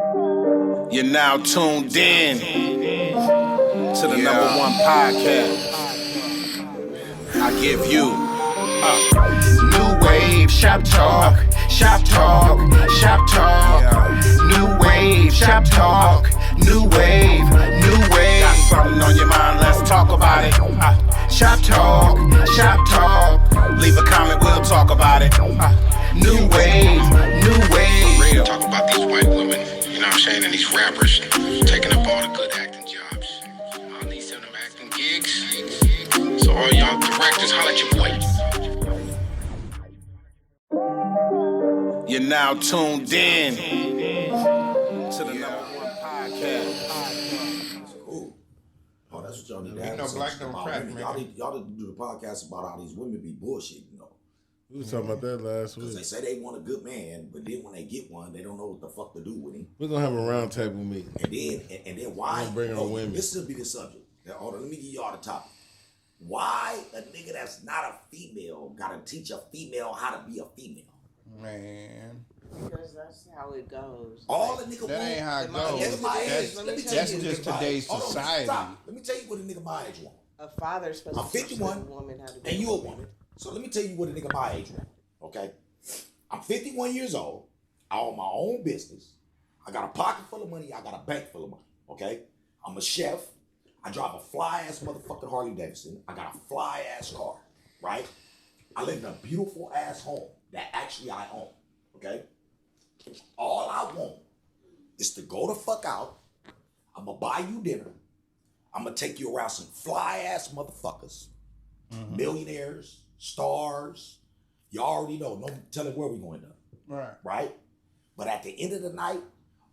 You're now tuned in to the #1 podcast. I give you Nuwave, shop talk, shop talk, shop talk. Nuwave, shop talk, Nuwave, Nuwave. Got something on your mind? Let's talk about it. Shop talk, shop talk. Leave a comment, we'll talk about it. Nuwave, Nuwave. Talk about these white women, you know what I'm saying, and these rappers taking up all the good acting jobs. All these them acting gigs. So all y'all directors, holla at your boy. You're now tuned in to the #1 podcast. Cool. Oh, that's what y'all need to Ain't have. no black, no crack, man. Y'all need to do the podcast about how these women be bullshitting, you know. We was talking about that last Because week. they say they want a good man, but then when they get one, they don't know what the fuck to do with him. We're gonna have a round table meeting. And then why? Bring on women. This will be the subject. Now, hold on, let me give y'all the topic. Why a nigga that's not a female gotta teach a female how to be a female? Man, Because that's how it goes. All the nigga that want. ain't how it Let me goes. tell you- That's let me tell that's you what a just nigga my today's age- hold on, society. stop. Let me tell you what a nigga my age want. A father's supposed I'm to teach 51, a woman how to be and you a woman. So let me tell you what a nigga my age want, okay? I'm 51 years old. I own my own business. I got a pocket full of money. I got a bank full of money, okay? I'm a chef. I drive a fly-ass motherfucking Harley Davidson. I got a fly-ass car, right? I live in a beautiful-ass home that actually I own, okay? All I want is to go the fuck out. I'm going to buy you dinner. I'm going to take you around some fly-ass motherfuckers, millionaires, stars. You already know. No telling where we're going to. Right. Right? But at the end of the night,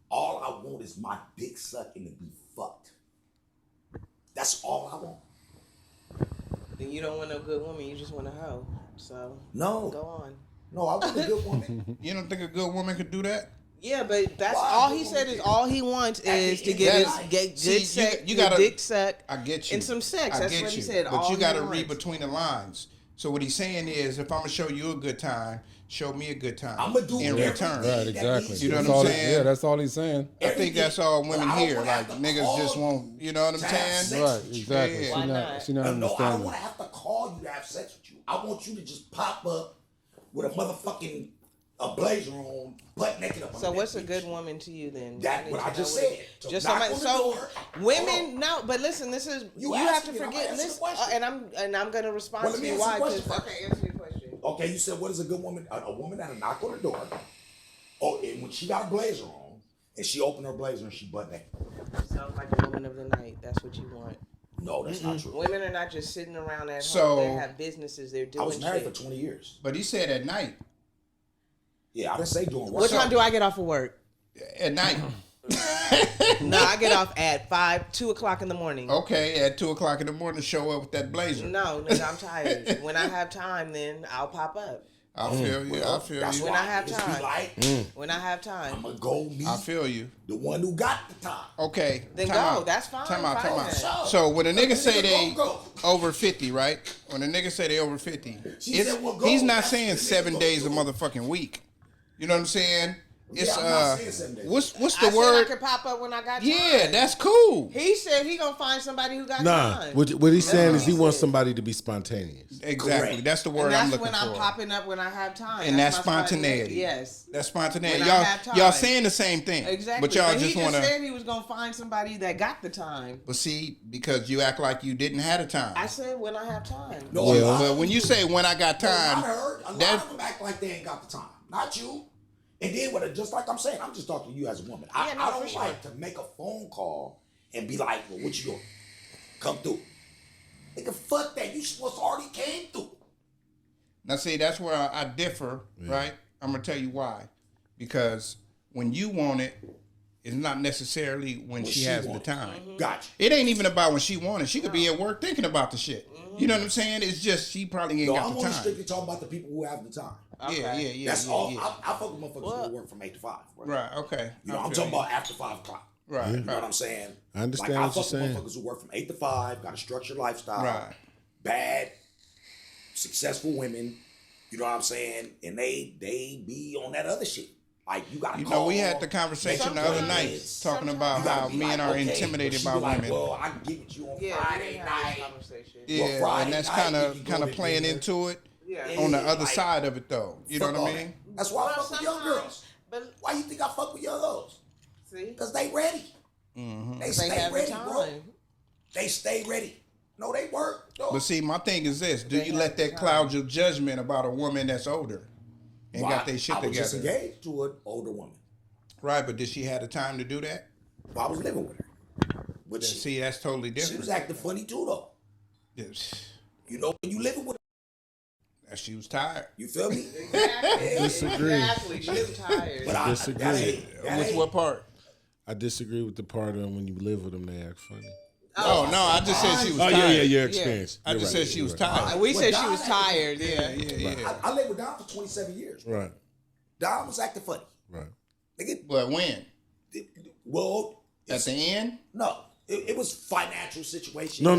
all I want is my dick sucked and to be fucked. That's all I want. Then you don't want no good woman, you just want a hoe. So No. go on. No, I want a good woman. You don't think a good woman could do that? Yeah, but that's Why all a he good said woman is all he wants is to end get of his the night. get See, good you- sex, you your gotta- dick sucked, I get you. and some sex. I That's get what he you. said. But all you he got to wants. read between the lines. So what he's saying is, if I'm gonna show you a good time, show me a good time. I'ma do in everything. return. Right, That exactly. means You know That's what I'm all saying? Yeah, that's all he's saying. I think that's all women But I don't hear. wanna Like have to niggas call just want. You know what I'm to have saying? sex Right, with you. exactly. Yeah. Why She not? not No, I don't understanding. want to have to call you to have sex with you. I want you to just pop up with a motherfucking a blazer on, butt naked up on So that what's a bitch. good woman to you then? That need what to I know just what said. it- So Just knock somebody. on the So door. women, no, but listen, this is You you have asked to me, I'm forget. answering the Listen, question. and I'm gonna respond Well, let to me you answer why the question because first. okay, answer your question. Okay, you said what is a good woman? A woman that'll knock on the door. Oh, and when she got a blazer on, and she opened her blazer and she butt naked. Sounds like a woman of the night. That's what you want. No, that's not true. Women are not just sitting around at So- home. They have businesses. They're I doing was married shit. for 20 years. But he said at night. Yeah, I didn't say doing work. What time do I get off of work? At night. No, I get off at 2 o'clock in the morning. Okay, at 2:00 in the morning, show up with that blazer. No, nigga, I'm tired. When I have time, then I'll pop up. I feel you. I feel That's you. When why I have niggas be time. like, When I have I'm time, gonna go meet I feel you. the one who got the time. Okay. Then time go. out. That's fine. Time out. Time Fine out. then. So when a nigga say they Go. over 50, right? When a nigga say they over 50, She said, well, go. he's not That's saying the nigga 7 go days a do. motherfucking week. You know what I'm saying? It's I'm not saying 7 days. what's I the said word? I could pop up when I got time. Yeah, that's cool. He said he gonna find somebody who got Nah, time. what he's That's saying what is he he wants said. somebody to be spontaneous. Exactly. Correct. That's the word and that's I'm looking when I'm for. popping up when I have time. And that's my spontaneity. Yes. That's spontaneity. When I y'all have time. y'all saying the same thing. Exactly. But y'all he just want to. said he was gonna find somebody that got the time. But see, because you act like you didn't have the time. I said when I have time. No, Well, a lot But of when you people- say when I got No, I time, heard a lot that of them act like they ain't got the time. Not you. And then what? Just like I'm saying, I'm just talking to you as a woman. Yeah, no, I for don't sure. like to make a phone call and be like, "Well, what you doing? Come through." Nigga, fuck that. You supposed to already came through. now see that's where I differ, right? I'm gonna tell you why. Because when you want it, it's not necessarily when she has the want it. time. Gotcha. It ain't even about when she wanted. She could be at work thinking about the shit. You know what I'm saying? It's just she probably ain't No, got I'm the only time. strictly talking about the people who have the time. Yeah. That's yeah, all. yeah. I fuck with motherfuckers who work from 8 to 5. Bro. Right. Okay. You know, I I'm feel talking you. about after 5 o'clock. Right. You know right. what I'm saying? I understand like, what you're I fuck saying. with motherfuckers who work from 8 to 5, got a structured lifestyle, Right. bad, successful women. You know what I'm saying? And they be on that other shit. Like you got. You know, we had the conversation the other night talking about how men are intimidated by women. Well, I can get with you on Friday night. Yeah, Friday and that's night, kind of playing into it on the other side of it, though. You know what I mean? That's why I fuck with young girls. But Why you think I fuck with young girls? see, Because they ready. They stay have ready, the bro. time. They stay ready. No, they work. No. But see, my thing is this: do you let that cloud your judgment about a woman that's older and got their shit I was just together? engaged to an older woman. Right, but did she have the time to do that? Well, I was living with her. But See, that's totally she different. was acting funny too, though. Yes. You know, when you living with her, She was tired. you feel me? Disagree. Exactly. She's tired. But I Disagree. With what part? I disagree with the part on when you live with them, they act funny. Oh no, I just said she was Oh, tired. yeah, your experience. I You're just right, said she you're was right. tired. We said Well, she was Don- tired. Yeah. I lived with Don for 27 years. Right, Don was acting funny. right. Nigga, But when? well, At the end? no, it was financial situation. No.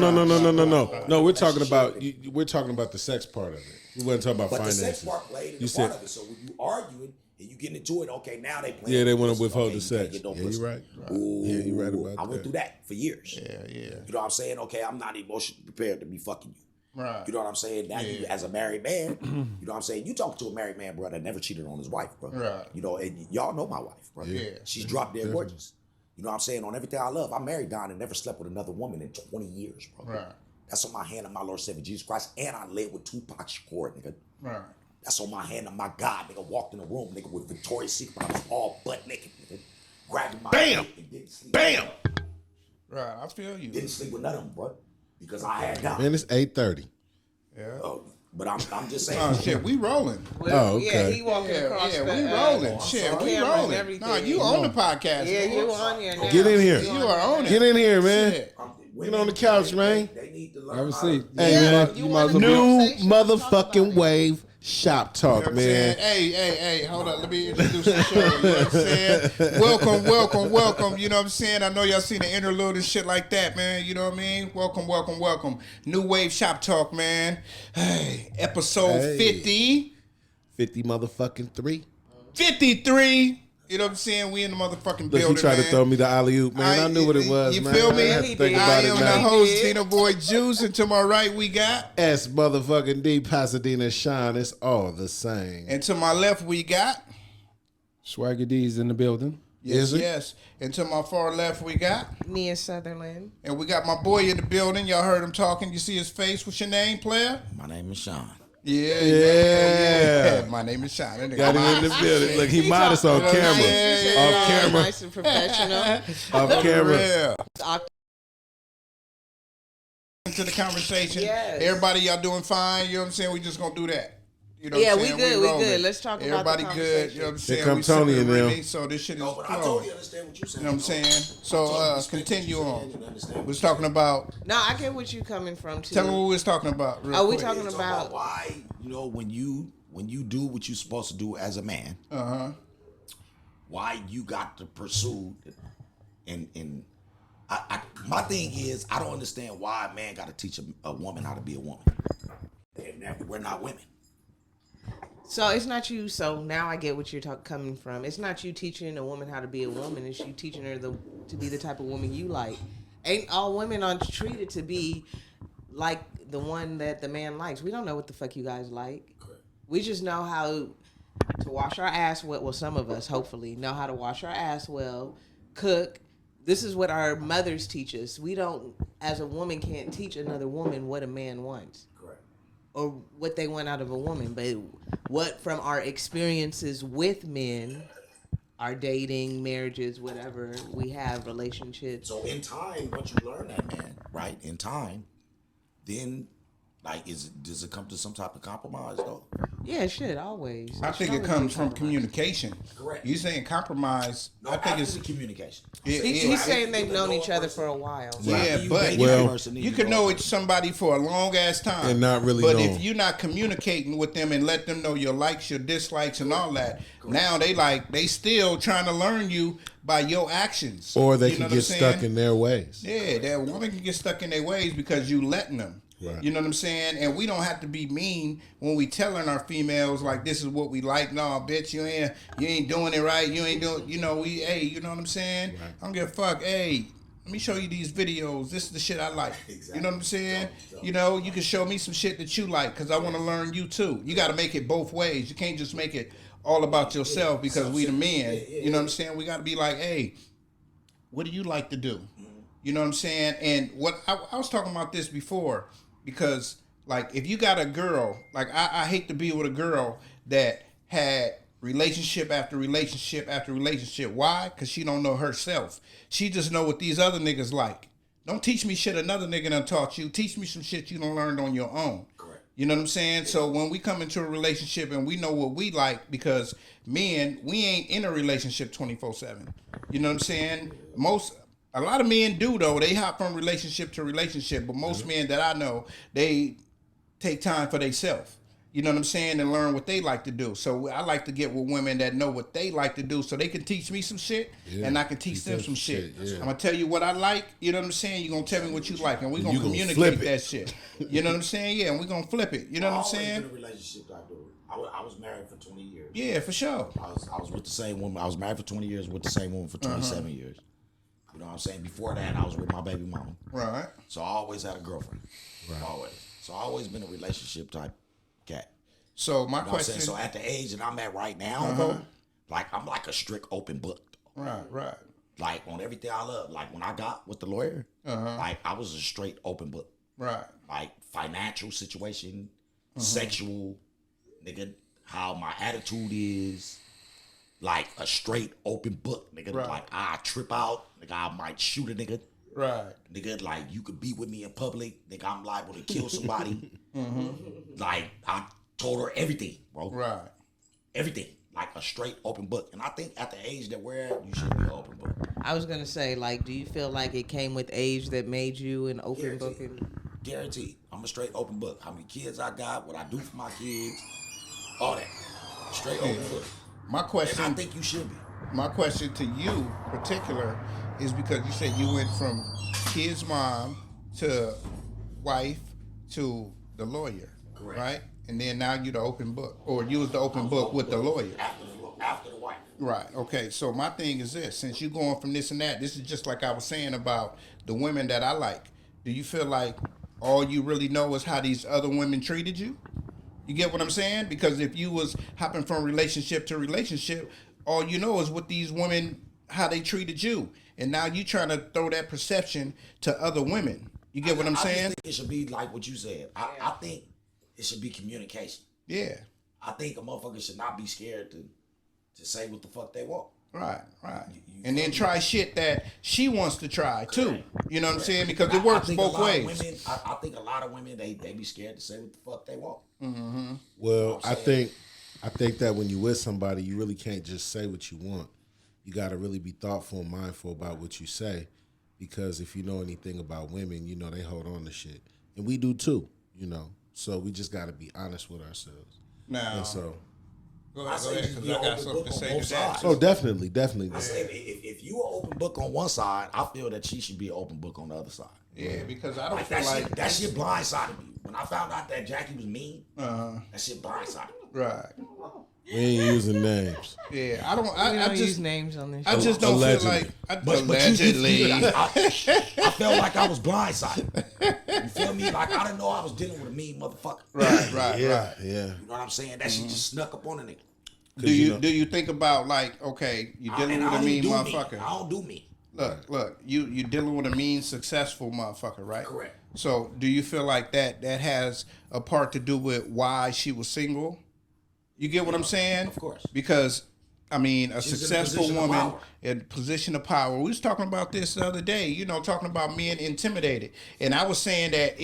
We're talking about we're talking about the sex part of it. We wasn't talking about But finances. the sex part played in You the part said- of it. So when you arguing and you getting into it, okay, now they playing. Yeah, they want to pussy. withhold Okay, the you can't sex. get no Yeah, pussy. you're right. Ooh, Yeah, you're right about I went that. through that for years. Yeah. You know what I'm saying? Okay, I'm not emotionally prepared to be fucking you. Right. You know what I'm saying? Now you, as a married man, you know what I'm saying? You talk to a married man, bro, that never cheated on his wife, bro. Right. You know, and y'all know my wife, bro. Yeah. She's dropped dead gorgeous. You know what I'm saying? On everything I love, I married Don and never slept with another woman in 20 years, bro. Right. That's on my hand of my Lord Savior Jesus Christ. And I led with Tupac Shakur, nigga. Right. That's on my hand of my God, nigga. Walked in the room, nigga, with Victoria's Secret, but I was all butt naked, nigga. Grabbing my Bam! dick and didn't sleep. Bam! Right. I feel you. Didn't sleep with none of them, bro. Because I had Don. Man, it's 8:30. Yeah. Oh, but I'm just saying. Oh shit, we rolling. Oh, okay. Yeah, he walking across Yeah, the we rolling. I'm Shit, sorry. we Cameras and rolling. everything. No, you on the podcast. Yeah, man. you on here now. Get in here. You are on it. Get in here, man. Shit. Women, Get on the couch, man. They need to learn Have a how seat. to- Hey, Yeah, man. you might as well New conversation, talk about motherfucking it. wave shop You know talk, what I'm man. saying? Hey, hold up. Let me introduce the show. You know what I'm saying? Welcome. You know what I'm saying? I know y'all seen the interlude and shit like that, man. You know what I mean? Welcome. Nuwave Shop Talk, man. Hey, episode Hey. 50. 50 motherfucking 3. 53. You know what I'm saying? We in the motherfucking Look, building, he tried man. to throw me the alley-oop, man. I knew what it was, you man. feel I me? had to think I about I it, am the man. host, He did. Tina Boy Juice, and to my right we got, S motherfucking D Pasadena Shine. It's all the same. and to my left we got, Swagger D's in the building. Is it? yes, and to my far left we got, Nia Sutherland. and we got my boy in the building. Y'all heard him talking. You see his face. What's your name, player? My name is Sean. Yeah. My name is Sean. That nigga Got him in the building. Look, he modest on Nice, camera. Off camera. nice and professional. Off camera. Yeah. Oct- Into the conversation. Yes. Everybody, y'all doing fine. You know what I'm saying? We just gonna do that. You know Yeah, what I'm we saying? good, we rolling. good. Let's talk about the Everybody good. You know what I'm saying? Here come We Tony sipping and them. Remy, so this shit is No, but I flowing. totally understand what you're saying. You know what I'm saying? So continue on. We was talking about. No, I get what you coming from too. Tell them what we was talking about. Real Are we quick. talking Talk about? why, you know, when you do what you're supposed to do as a man, why you got to pursue and my thing is I don't understand why a man got to teach a woman how to be a woman. We're not women. So it's not you. So now I get what you're coming from. It's not you teaching a woman how to be a woman. It's you teaching her to be the type of woman you like. Ain't all women are treated to be like the one that the man likes. We don't know what the fuck you guys like. We just know how to wash our ass well. Well, some of us hopefully know how to wash our ass well, cook. This is what our mothers teach us. We don't, as a woman, can't teach another woman what a man wants. Correct. Or what they want out of a woman, but what from our experiences with men, our dating, marriages, whatever, we have relationships. So in time, once you learn that, man, right? In time, then like does it come to some type of compromise though? Yeah, shit, always. I think it comes from communication. Correct. You saying compromise? No, I think after it's the communication. He's saying they've known each other for a while. Yeah, You but date Well- that person, then you you can know know it's somebody for a long ass time And not really But know if 'em. you're not communicating with them and let them know your likes, your dislikes, and all that, now they still trying to learn you by your actions. Or they You know can what I'm get saying? stuck in their ways. Yeah, that woman can get stuck in their ways because you letting them. Right. You know what I'm saying? And we don't have to be mean when we telling our females like this is what we like. No, bitch, you ain't doing it right. You ain't doing. You know you know what I'm saying? Right. I don't give a fuck. Hey, let me show you these videos. This is the shit I like. Exactly. You know what I'm saying? You know, you can show me some shit that you like because I want to learn you too. You got to make it both ways. You can't just make it all about yourself because we the men. You know what I'm saying? We got to be like, hey, what do you like to do? You know what I'm saying? And what I was talking about this before because, like, if you got a girl, like, I hate to be with a girl that had relationship after relationship after relationship. Why? Because she don't know herself. She just know what these other niggas like. Don't teach me shit another nigga done taught you. Teach me some shit you done learned on your own. Correct. You know what I'm saying? So when we come into a relationship and we know what we like, because men, we ain't in a relationship 24/7. You know what I'm saying? A lot of men do though. They hop from relationship to relationship, but most men that I know, they take time for themselves. You know what I'm saying? And learn what they like to do. So I like to get with women that know what they like to do so they can teach me some shit and I can teach them some shit. Yeah. I'm going to tell you what I like. You know what I'm saying? You're going to tell me what you like and we're going to you gonna communicate flip it. that shit. You know what I'm saying? Yeah, and we're going to flip it. You know what I'm saying? I always been in a relationship like that. I was married for 20 years. Yeah, for sure. I was with the same woman. I was married for 20 years with the same woman for 27 years. You know what I'm saying? Before that, I was with my baby mama. Right. So I always had a girlfriend. Right. Always. So I always been a relationship type cat. So my You know what I'm saying? question. So at the age that I'm at right now, though, like I'm like a strict open book. Right. Like on everything I love. Like when I got with the lawyer, like I was a straight open book. Right. Like financial situation, sexual, nigga, how my attitude is. Like a straight open book, nigga. Right. Like I trip out, nigga, I might shoot a nigga. Right. Nigga, like you could be with me in public, nigga, I'm liable to kill somebody. Like I told her everything, bro. Right. Everything. Like a straight open book. And I think at the age that we're at, you should be an open book. I was gonna say, like, do you feel like it came with age that made you an open book? Guaranteed. I'm a straight open book. How many kids I got, what I do for my kids, all that. Straight open book. My question. And I think you should be. My question to you, particular, is because you said you went from kid's mom to wife to the lawyer, Correct. right? And then now you the open book, or you was the open book with the lawyer. After the wife. Right. Okay. So my thing is this: since you going from this and that, this is just like I was saying about the women that I like. Do you feel like all you really know is how these other women treated you? You get what I'm saying? Because if you was hopping from relationship to relationship, all you know is what these women, how they treated you. And now you trying to throw that perception to other women. You get what I'm I saying? just think it should be like what you said. I think it should be communication. Yeah. I think a motherfucker should not be scared to say what the fuck they want. Right, right. You And then try shit that she wants to try too. You know what I'm saying? Because I it works think both a lot ways. of women, I think a lot of women they be scared to say what the fuck they want. Well, I think that when you with somebody, you really can't just say what you want. You got to really be thoughtful and mindful about what you say, because if you know anything about women, you know they hold on to shit, and we do too. You know, so we just got to be honest with ourselves. Now, And so, go I ahead, say because you I be got open something book to on say both to that. sides. oh, definitely. I say if you an open book on one side, I feel that she should be an open book on the other side. Yeah, because I don't Like feel like that shit blindsided me. When I found out that Jackie was mean, that shit blindsided me. right. We ain't using names. Yeah, I don't. We I don't use just. names on this. I show. just don't Allegedly. feel like. But Allegedly. I felt like I was blindsided. You feel me? Like I didn't know I was dealing with a mean motherfucker. right. Yeah. You know what I'm saying? That shit just snuck up on a nigga. Do you think about like, okay, you dealing And with I a don't mean do motherfucker? me. I don't do me. Look, you dealing with a mean, successful motherfucker, right? Correct. So, do you feel like that has a part to do with why she was single? You get what I'm saying? Of course. Because, I mean, a She's in a successful position of woman power. in position of power. We was talking about this the other day, you know, talking about men intimidated. And I was saying that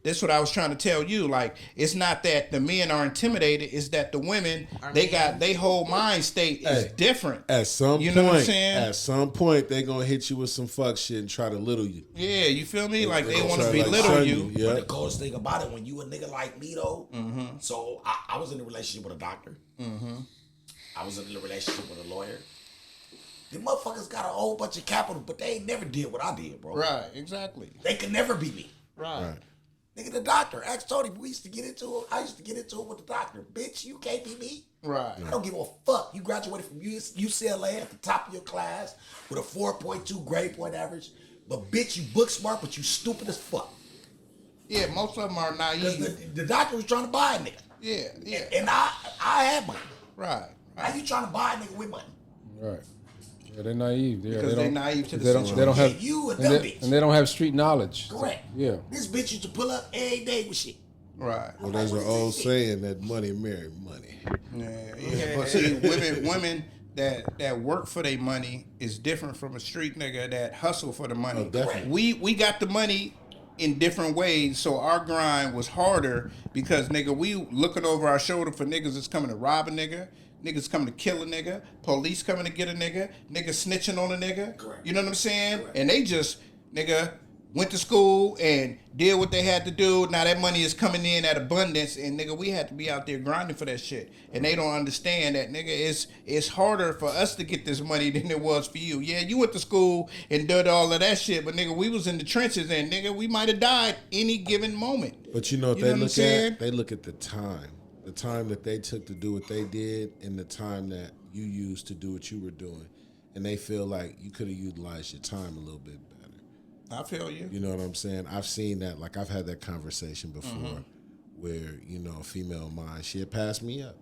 that's what I was trying to tell you. Like, it's not that the men are intimidated, it's that the women, they whole mind state is different. At some You point, know what I'm saying? at some point, they gonna hit you with some fuck shit and try to little you. Yeah, you feel me? Like they gonna want to try to, belittle shun you. But Yeah. the coolest thing about it, when you a nigga like me though, so I was in a relationship with a doctor. I was in a relationship with a lawyer. The motherfuckers got a whole bunch of capital, but they ain't never did what I did, bro. Right, exactly. They could never be me. Right. Nigga, the doctor. Ask Tony. We used to get into it. I used to get into it with the doctor. Bitch, you can't be me. Right. I don't give a fuck. You graduated from UCLA at the top of your class with a 4.2 grade point average. But bitch, you book smart, but you stupid as fuck. Yeah, most of them are Because naive. the doctor was trying to buy a nigga. Yeah. And I had money. Right. How you trying to buy a nigga with money? Right. Yeah, they're naive. Because they're naive to the they don't situation. have You a and dumb they, bitch. and they don't have street knowledge. Correct. Yeah. This bitch used to pull up every day with shit. Right. Well, there's an old saying that money marry money. Yeah. But see, women that work for their money is different from a street nigga that hustle for the money. Oh, definitely. We got the money in different ways, so our grind was harder because nigga, we looking over our shoulder for niggas that's coming to rob a nigga. Niggas coming to kill a nigga, police coming to get a nigga, niggas snitching on a nigga. Correct. You know what I'm saying? Correct. And they just, nigga, went to school and did what they had to do. Now that money is coming in at abundance, and nigga, we had to be out there grinding for that shit. And they don't understand that, nigga, it's harder for us to get this money than it was for you. Yeah, you went to school and did all of that shit, but nigga, we was in the trenches, and nigga, we might have died any given moment. But you know what You know they what I'm look saying? at? They look at the time that they took to do what they did, and the time that you used to do what you were doing, and they feel like you could have utilized your time a little bit better. I feel you. You know what I'm saying? I've seen that. Like, I've had that conversation before where, you know, a female of mine, she had passed me up.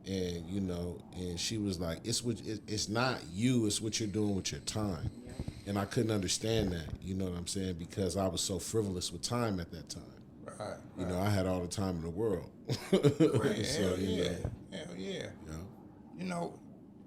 And, you know, and she was like, it's not you, it's what you're doing with your time. And I couldn't understand that, you know what I'm saying? Because I was so frivolous with time at that time. Right. You know, I had all the time in the world. Hell So, you yeah. know, Hell yeah. you know. You know,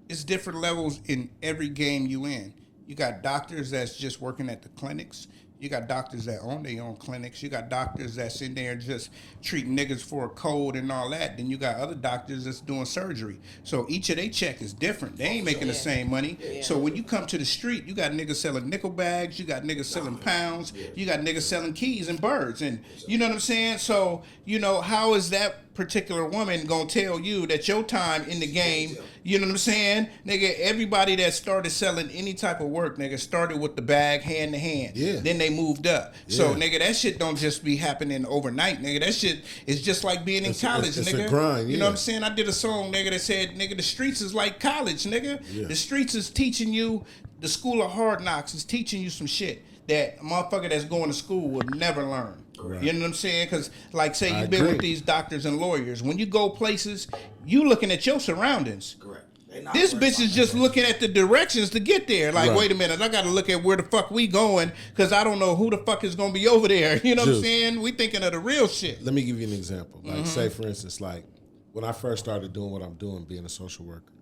it's different levels in every game you in. You got doctors that's just working at the clinics. You got doctors that own their own clinics. You got doctors that's in there just treating niggas for a cold and all that. Then you got other doctors that's doing surgery. So each of their check is different. They ain't making the same money. So when you come to the street, you got niggas selling nickel bags. You got niggas selling pounds. You got niggas selling keys and birds. And you know what I'm saying? So, you know, how is that particular woman gonna tell you that your time in the game, you know what I'm saying? Nigga, everybody that started selling any type of work, nigga, started with the bag hand to hand. Yeah. Then they moved up. So, Yeah. nigga, that shit don't just be happening overnight, nigga. That shit is just like being in college, it's nigga. a grind, You know yeah. what I'm saying? I did a song, nigga, that said, nigga, the streets is like college, nigga. Yeah. The streets is teaching you, the school of hard knocks is teaching you some shit that a motherfucker that's going to school would never learn. Right. You know what I'm saying? Because, like, say I you've been with agree. these doctors and lawyers. When you go places, you looking at your surroundings. Correct. They not This worried bitch about is just that. looking at the directions to get there. Like, Right. wait a minute, I got to look at where the fuck we going because I don't know who the fuck is going to be over there. You know what I'm Dude. saying? We thinking of the real shit. Let me give you an example. Like, say, for instance, like, when I first started doing what I'm doing, being a social worker,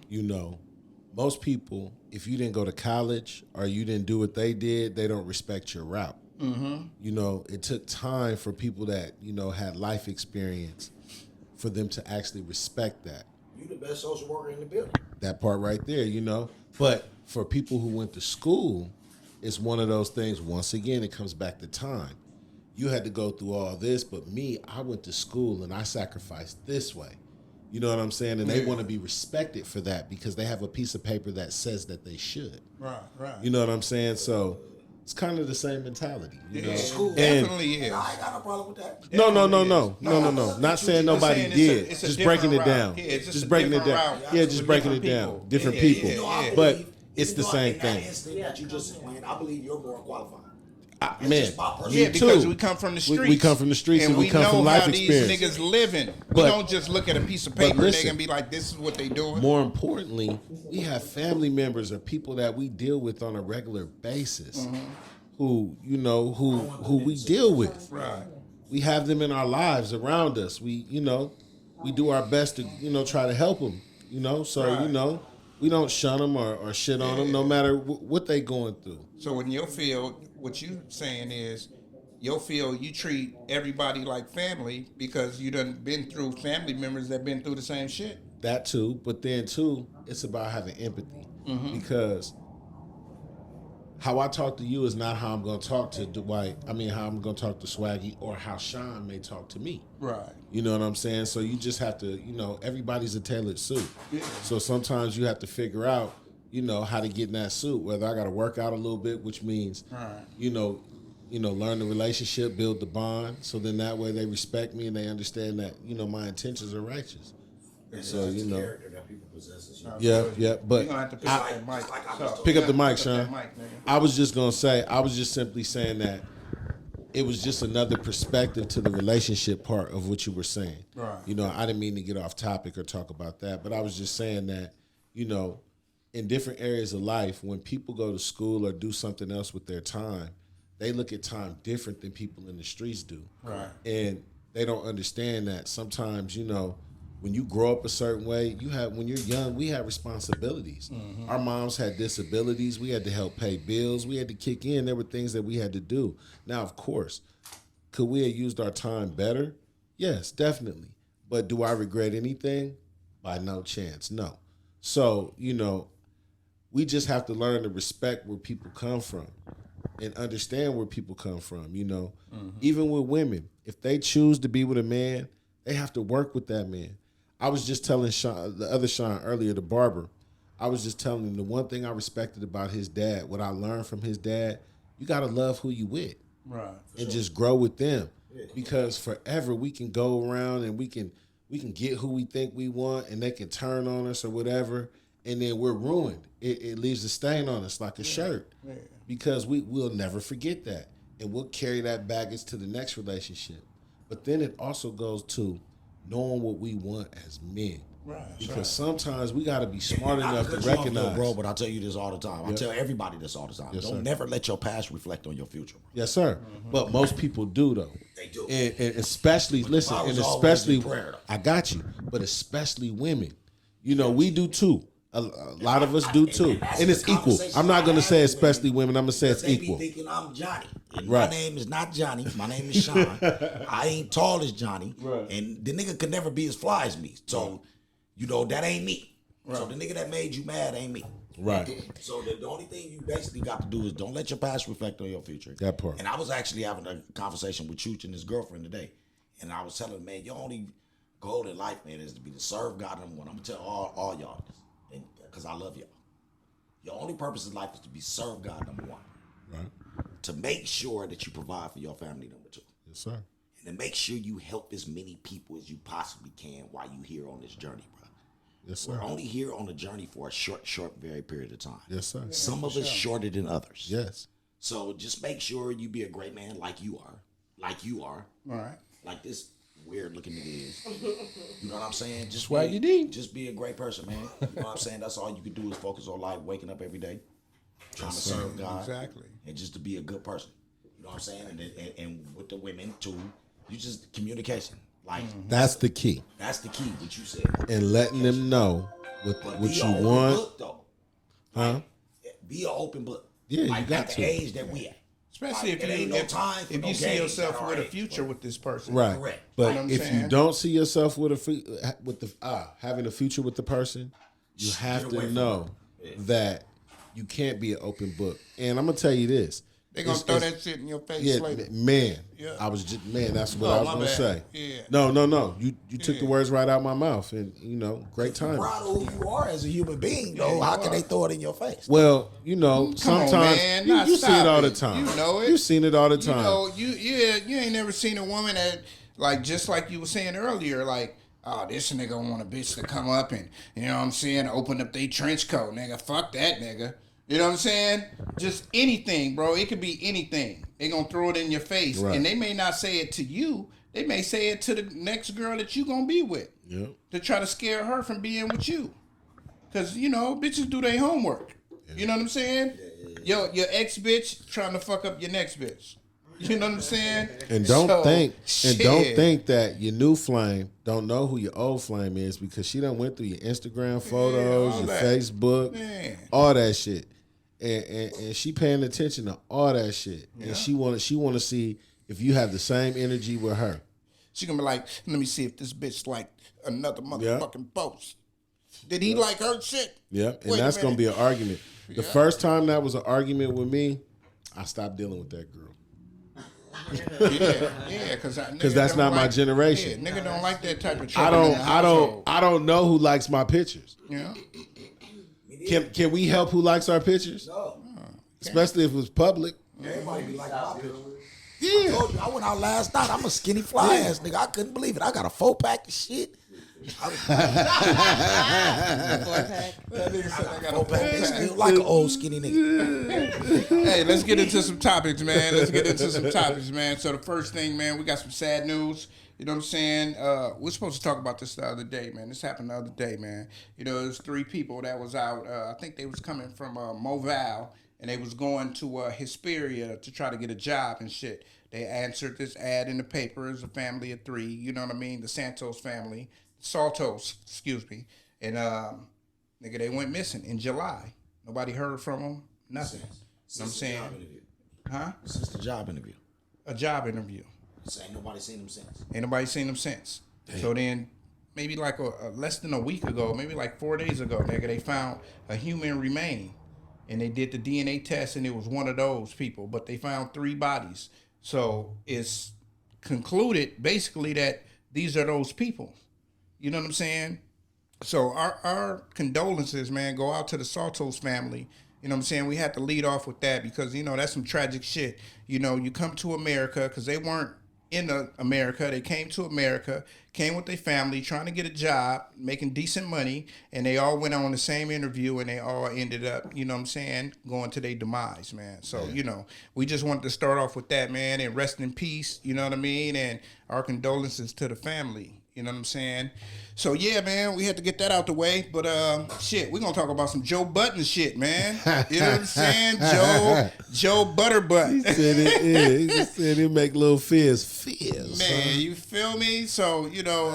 you know, most people, if you didn't go to college or you didn't do what they did, they don't respect your route. You know, it took time for people that, you know, had life experience for them to actually respect that. You the best social worker in the building. That part right there, you know. But for people who went to school, it's one of those things, once again, it comes back to time. You had to go through all this, but me, I went to school and I sacrificed this way. You know what I'm saying? And they want to be respected for that because they have a piece of paper that says that they should. Right, right. You know what I'm saying? So it's kind of the same mentality. You know? School. And- Definitely is. I ain't got no problem with that. No. No, Not saying Just nobody saying did. it's a Just different breaking it route. down. Yeah, it's just a breaking it different down. route. Yeah, With just breaking it different down. people. Different Yeah, people. yeah, You know, I yeah. But believe- it's even the though same in thing. that instant that you just explained, I believe you're more qualified. That's Man, just my personal Yeah, me because too. we come from the We- streets. we come from the streets and we come know from life how experience. these niggas living. We But- don't just look at a piece of but paper listen. and be like, this is what they doing. More importantly, we have family members or people that we deal with on a regular basis who, you know, who we deal with. Right. We have them in our lives around us. We, you know, we do our best to, you know, try to help them, you know. So, Right. you know, we don't shun them or shit on them no matter what they going through. So in your field, what you saying is, your field, you treat everybody like family because you done been through family members that been through the same shit. That too, but then too, it's about having empathy because how I talk to you is not how I'm going to talk to Dwight. I mean, how I'm going to talk to Swaggy or how Sean may talk to me. Right. You know what I'm saying? So you just have to, you know, everybody's a tailored suit. So sometimes you have to figure out, you know, how to get in that suit, whether I got to work out a little bit, which means, Right. you know, learn the relationship, build the bond. So then that way they respect me and they understand that, my intentions are righteous. So, character that people possess is yeah. But You're gonna have to pick up that mic. So, pick up the mic, pick up Sean. that mic, nigga. I was just simply saying that it was just another perspective to the relationship part of what you were saying. Right. I didn't mean to get off topic or talk about that, but I was just saying that, in different areas of life, when people go to school or do something else with their time, they look at time different than people in the streets do. Right. And they don't understand that sometimes, when you grow up a certain way, when you're young, we have responsibilities. Mm-hmm. Our moms had disabilities. We had to help pay bills. We had to kick in. There were things that we had to do. Now, of course, could we have used our time better? Yes, definitely. But do I regret anything? By no chance, no. So, we just have to learn to respect where people come from and understand where people come from, Mm-hmm. Even with women, if they choose to be with a man, they have to work with that man. I was just telling Sean, the other Sean earlier, the barber, I was just telling him the one thing I respected about his dad, what I learned from his dad, you got to love who you with. Right. And just grow with them. Because forever we can go around and we can get who we think we want and they can turn on us or whatever, and then we're ruined. It leaves a stain on us like a shirt. Yeah. Because we'll never forget that. And we'll carry that baggage to the next relationship. But then it also goes to knowing what we want as men. Right. Because sometimes we got to be smart enough to recognize. Bro, but I tell you this all the time. I tell everybody this all the time. Don't never let your past reflect on your future. Bro. Yes, sir. Mm-hmm. But most people do, though. They do. And especially, listen, and especially, I got you, but especially women. We do too. A lot of us do too. And it's equal. I'm not going to say especially women. I'm going to say it's equal. They be thinking I'm Johnny. And my name is not Johnny. My name is Sean. I ain't tall as Johnny. Right. And the nigga could never be as fly as me. So, that ain't me. Right. So the nigga that made you mad ain't me. Right. So the only thing you basically got to do is don't let your past reflect on your future. That part. And I was actually having a conversation with Chooch and his girlfriend today. And I was telling him, man, your only goal in life, man, is to be to serve God. I'm going to tell all y'all this. Because I love y'all. Your only purpose in life is to be serve God, number one. Right. To make sure that you provide for your family, number two. Yes, sir. And to make sure you help as many people as you possibly can while you here on this journey, bro. Yes, sir. We're only here on the journey for a short, very period of time. Yes, sir. Some of us shorter than others. Yes. So just make sure you be a great man like you are. All right. Like this weird looking nigga is. You know what I'm saying? Just be a great person, man. You know what I'm saying? That's all you can do is focus on life, waking up every day, trying to serve God. Exactly. And just to be a good person. You know what I'm saying? And with the women too, you just communication. Like that's the key. That's the key, what you said. And letting them know what you want. Book, though. Huh? Be an open book. Yeah, like you got at to. the age that we at. Especially if you see yourself with a future with this person. Right. Correct. But if you don't see yourself with having a future with the person, you have to know that you can't be an open book. And I'm gonna tell you this. They're gonna throw that shit in your face later. Man. Yeah. That's what I was gonna say. Yeah. No. You took the words right out of my mouth, and great time. Proud of who you are as a human being, though. How can they throw it in your face? Well, sometimes you see it all the time. You know it. You've seen it all the time. You ain't never seen a woman that just like you were saying earlier, like, oh, this nigga want a bitch to come up and open up their trench coat, nigga. Fuck that, nigga. You know what I'm saying? Just anything, bro. It could be anything. They gonna throw it in your face. Right. And they may not say it to you. They may say it to the next girl that you gonna be with. Yep. To try to scare her from being with you. Because, bitches do their homework. Yeah. You know what I'm saying? Yeah. Your ex-bitch trying to fuck up your next bitch. You know what I'm saying? And don't think that your new flame don't know who your old flame is, because she done went through your Instagram photos, your Facebook, all that shit. And she paying attention to all that shit. Yeah. And she wanna see if you have the same energy with her. She gonna be like, let me see if this bitch like another motherfucking post. Did he like her shit? Yeah, and that's gonna be an argument. The first time that was an argument with me, I stopped dealing with that girl. Because that's not my generation. Yeah, nigga don't like that type of shit. I don't know who likes my pictures. Yeah. Can we help who likes our pictures? No. Especially if it was public. Everybody be like my pictures. I told you, I went out last night. I'm a skinny fly ass nigga. I couldn't believe it. I got a 4-pack of shit. That nigga said I got a 4-pack. They still like an old skinny nigga. Hey, let's get into some topics, man. So the first thing, man, we got some sad news. You know what I'm saying? We're supposed to talk about this the other day, man. This happened the other day, man. You know, there's 3 people that was out. I think they was coming from Moval, and they was going to Hesperia to try to get a job and shit. They answered this ad in the paper as a family of 3. You know what I mean? The Santos family. Saltos, excuse me. And, nigga, they went missing in July. Nobody heard from them. Nothing. You know what I'm saying? Huh? Since the job interview. A job interview. Ain't nobody seen them since. Ain't nobody seen them since. Damn. So then, maybe like less than a week ago, maybe like 4 days ago, nigga, they found a human remain. And they did the DNA test, and it was one of those people. But they found 3 bodies. So it's concluded, basically, that these are those people. You know what I'm saying? So our condolences, man, go out to the Saltos family. You know what I'm saying? We had to lead off with that because, you know, that's some tragic shit. You know, you come to America because they weren't in America. They came to America, came with their family, trying to get a job, making decent money, and they all went on the same interview, and they all ended up, you know what I'm saying, going to their demise, man. So, you know, we just wanted to start off with that, man, and rest in peace, you know what I mean, and our condolences to the family. You know what I'm saying? So, yeah, man, we had to get that out the way. But, shit, we're going to talk about some Joe Buddens shit, man. You know what I'm saying? Joe Butterbutt. He said it, yeah. He said he make Lil Fizz. Man, you feel me? So, you know,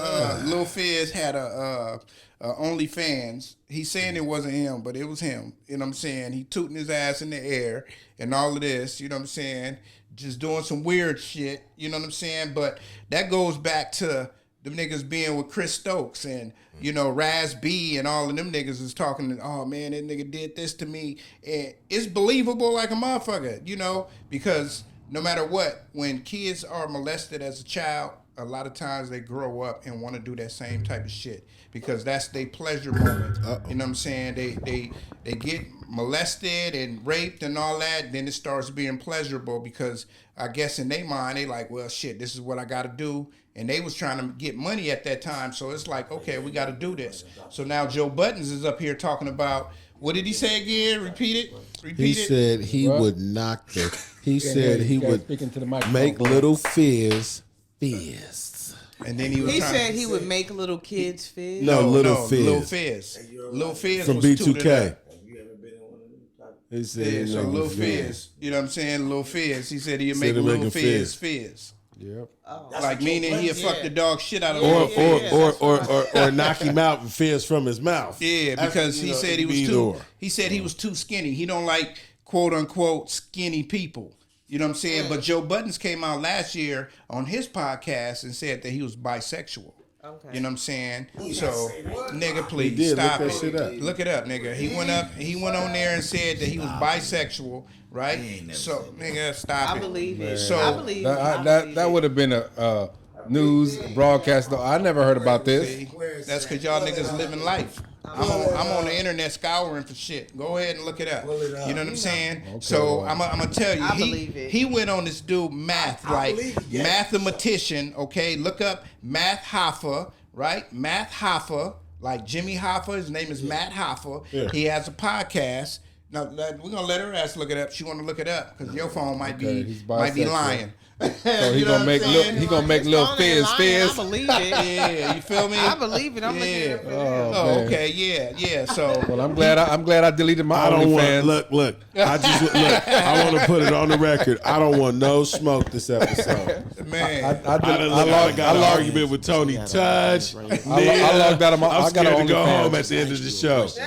Lil Fizz had a OnlyFans. He's saying it wasn't him, but it was him. You know what I'm saying? He tooting his ass in the air and all of this. You know what I'm saying? Just doing some weird shit. You know what I'm saying? But that goes back to them niggas being with Chris Stokes and, you know, Raz B and all of them niggas is talking, oh, man, that nigga did this to me. And it's believable like a motherfucker, you know, because no matter what, when kids are molested as a child, a lot of times they grow up and want to do that same type of shit because that's their pleasure moment. You know what I'm saying? They get molested and raped and all that, then it starts being pleasurable because I guess in their mind, they like, well, shit, this is what I got to do. And they was trying to get money at that time. So it's like, okay, we got to do this. So now Joe Buddens is up here talking about, what did he say again? Repeat it. He said he would knock the, he said he would make Little Fizz fizz. And then he was said he would make little kids fizz. No, Little Fizz. Lil Fizz. Lil Fizz from was B2K. He said, said, so Lil Fizz, you know what I'm saying? Lil Fizz. He said he'd make Lil Fizz. Yep. Like meaning he'd fuck the dog shit out of or knock him out and fizz from his mouth. Yeah, because he said he was too. He said he was too skinny. He don't like quote unquote skinny people. You know what I'm saying? But Joe Buddens came out last year on his podcast and said that he was bisexual. Okay. You know what I'm saying? So, nigga, please stop it. Look it up, nigga. He went on there and said that he was bisexual, right? So, nigga, stop it. I believe it. So, I believe that would have been a news broadcast. I never heard about this. That's because y'all niggas living life. I'm on the internet scouring for shit. Go ahead and look it up. You know what I'm saying? Okay, so I'm gonna tell you, he went on this dude math, mathematician. Okay, look up Math Hoffa, right? Math Hoffa, like Jimmy Hoffa. His name is Matt Hoffa. Yeah. He has a podcast. Now we're gonna let her ass look it up. She want to look it up because your phone might be lying. So he gonna make Lil Fizz fizz. I believe it. Yeah, you feel me? I believe it. I'm looking at it. Oh, okay, yeah. So well, I'm glad I deleted my OnlyFans. Look. I want to put it on the record. I don't want no smoke this episode. Man, I got an argument with Tony Touch. I logged out of my. I'm I got scared to go home at the end of the show. You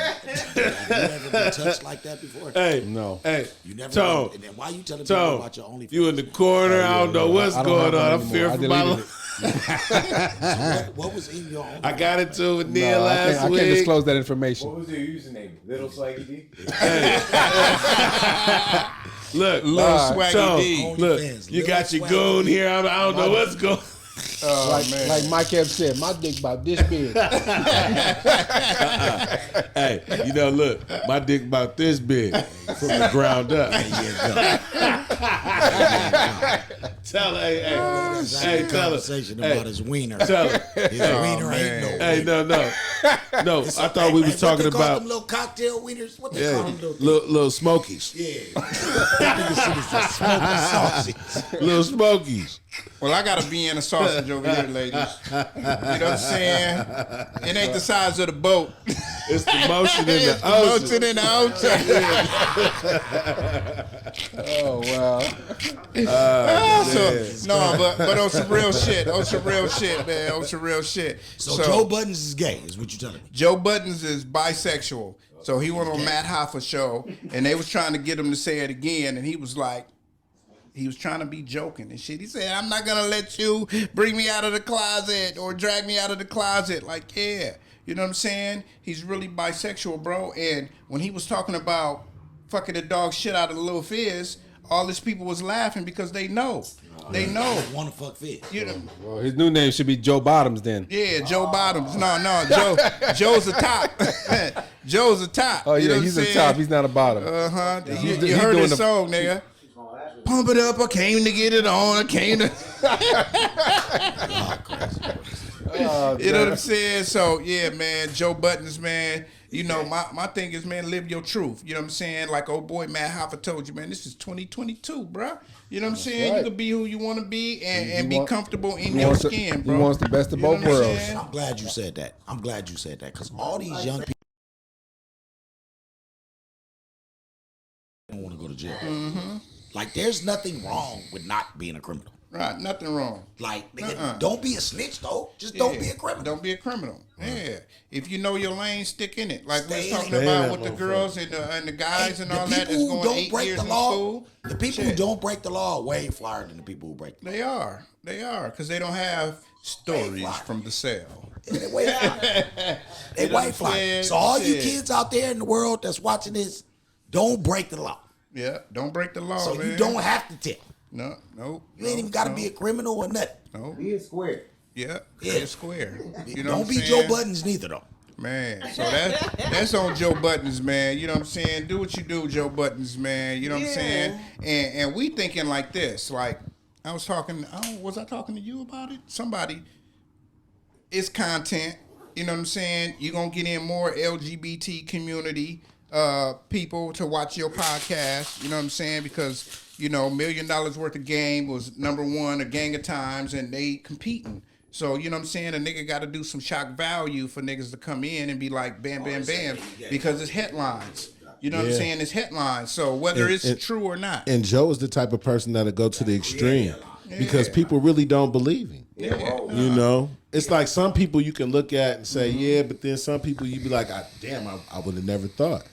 ever been touched like that before? Hey, no. Hey, you never. Tone. And then why you telling people about your OnlyFans? You in the corner? I don't know what's going on. I'm fearing for my life. What was in your OnlyFans? I got into it with Neil last week. I can't disclose that information. What was your username? Little Swaggy D? Look, Swaggy D. Look, you got your goon here. I don't know what's going on. Like Mike Epps said, my dick about this big. Hey, look, my dick about this big from the ground up. Tell her, hey, That's hey, a tell her. conversation Hey, about his wiener. tell her. His wiener ain't no Hey, wiener. no. I thought we was talking what they call about them little cocktail wieners. What they call them little smokies. Yeah. That nigga shit is a smoking sausage. Little smokies. Well, I got a Vienna sausage over here, ladies. You know what I'm saying? It ain't the size of the boat. It's the motion in It's the the ocean. motion in the ocean. Oh wow. But on some real shit. On some real shit, man. On some real shit. So Joe Buddens is gay, is what you telling me? Joe Buddens is bisexual. So he went on Matt Hoffa's show, and they was trying to get him to say it again, and he was like, he was trying to be joking and shit. He said, I'm not going to let you bring me out of the closet or drag me out of the closet. Like, yeah. You know what I'm saying? He's really bisexual, bro. And when he was talking about fucking the dog shit out of Lil Fizz, all these people was laughing because they know. They know. Want to fuck Fizz. You know? Well, his new name should be Joe Bottoms then. Yeah, Joe Bottoms. No, Joe's a top. Joe's a top. Oh You know yeah, what he's I'm a saying? top. He's not a bottom. You He's heard doing his the- song, nigga. Pump it up, I came to get it on, I came to... You know what I'm saying? So, yeah, man, Joe Buddens, man, you know, my thing is, man, live your truth. You know what I'm saying? Like old boy Matt Hoffa told you, man, this is 2022, bruh. You know what I'm saying? right. You can be who you want to be and He be want- comfortable in he your wants the- skin, he bro. wants the best of You know both what I'm worlds. saying? I'm glad you said that. I'm glad you said that. Because all these young people don't want to go to jail. Mm-hmm. Like, there's nothing wrong with not being a criminal. Right, nothing wrong. Like, nigga, don't be a snitch, though. Just don't be a criminal. Don't be a criminal. Yeah. If you know your lane, stick in it. Like we Stay was in talking it. Stay in about that with the motherfucker. girls and the guys and The all that people that's who going don't 8 break years the in law, school. the people who Shit. don't break the law are way flyer than the people who break the law. They are. They are. Because they don't have stories fly. from the cell. They way flyer. They You know way what I'm flyer. saying? So all you Shit. kids out there in the world that's watching this, don't break the law. Yeah. Don't break the law, So man. you don't have to tell. No. You ain't even got to be a criminal or nothing. No. Be a square. Yeah. Yeah. It's square. You know Don't what I'm be saying? Joe Buddens neither, though. Man, so that's on Joe Buddens, man. You know what I'm saying? Do what you do, Joe Buddens, man. You know what I'm saying? And we thinking like this. Like I was talking. Was I talking to you about it? Somebody. It's content. You know what I'm saying? You're gonna get in more LGBT community people to watch your podcast. You know what I'm saying? Because you know, $1 million worth of game was #1 a gang of times, and they competing. So, you know what I'm saying? A nigga got to do some shock value for niggas to come in and be like, bam, bam, bam, because it's headlines. You know what I'm Yeah. saying? It's headlines. So whether it's true or not. And Joe is the type of person that'll go to the extreme because people really don't believe him. You know, it's like some people you can look at and say, yeah, but then some people you be like, damn, I would have never thought.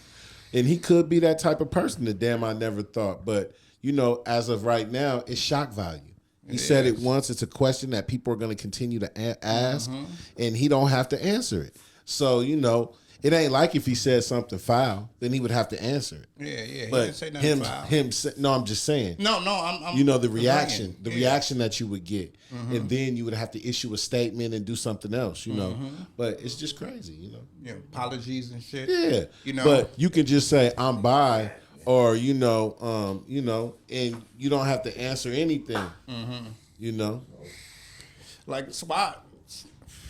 And he could be that type of person that, damn, I never thought. But, you know, as of right now, it's shock value. He said it once. It's a question that people are going to continue to ask, and he don't have to answer it. So, you know, it ain't like if he said something foul, then he would have to answer it. Yeah. He But didn't say nothing foul. no, I'm just saying. No, I'm You know, the agreeing. reaction Yeah. that you would get, and then you would have to issue a statement and do something else, you know. But it's just crazy, you know. Yeah, apologies and shit. Yeah, You know. But you can just say I'm bi, or you know, and you don't have to answer anything, you know. Like Swat.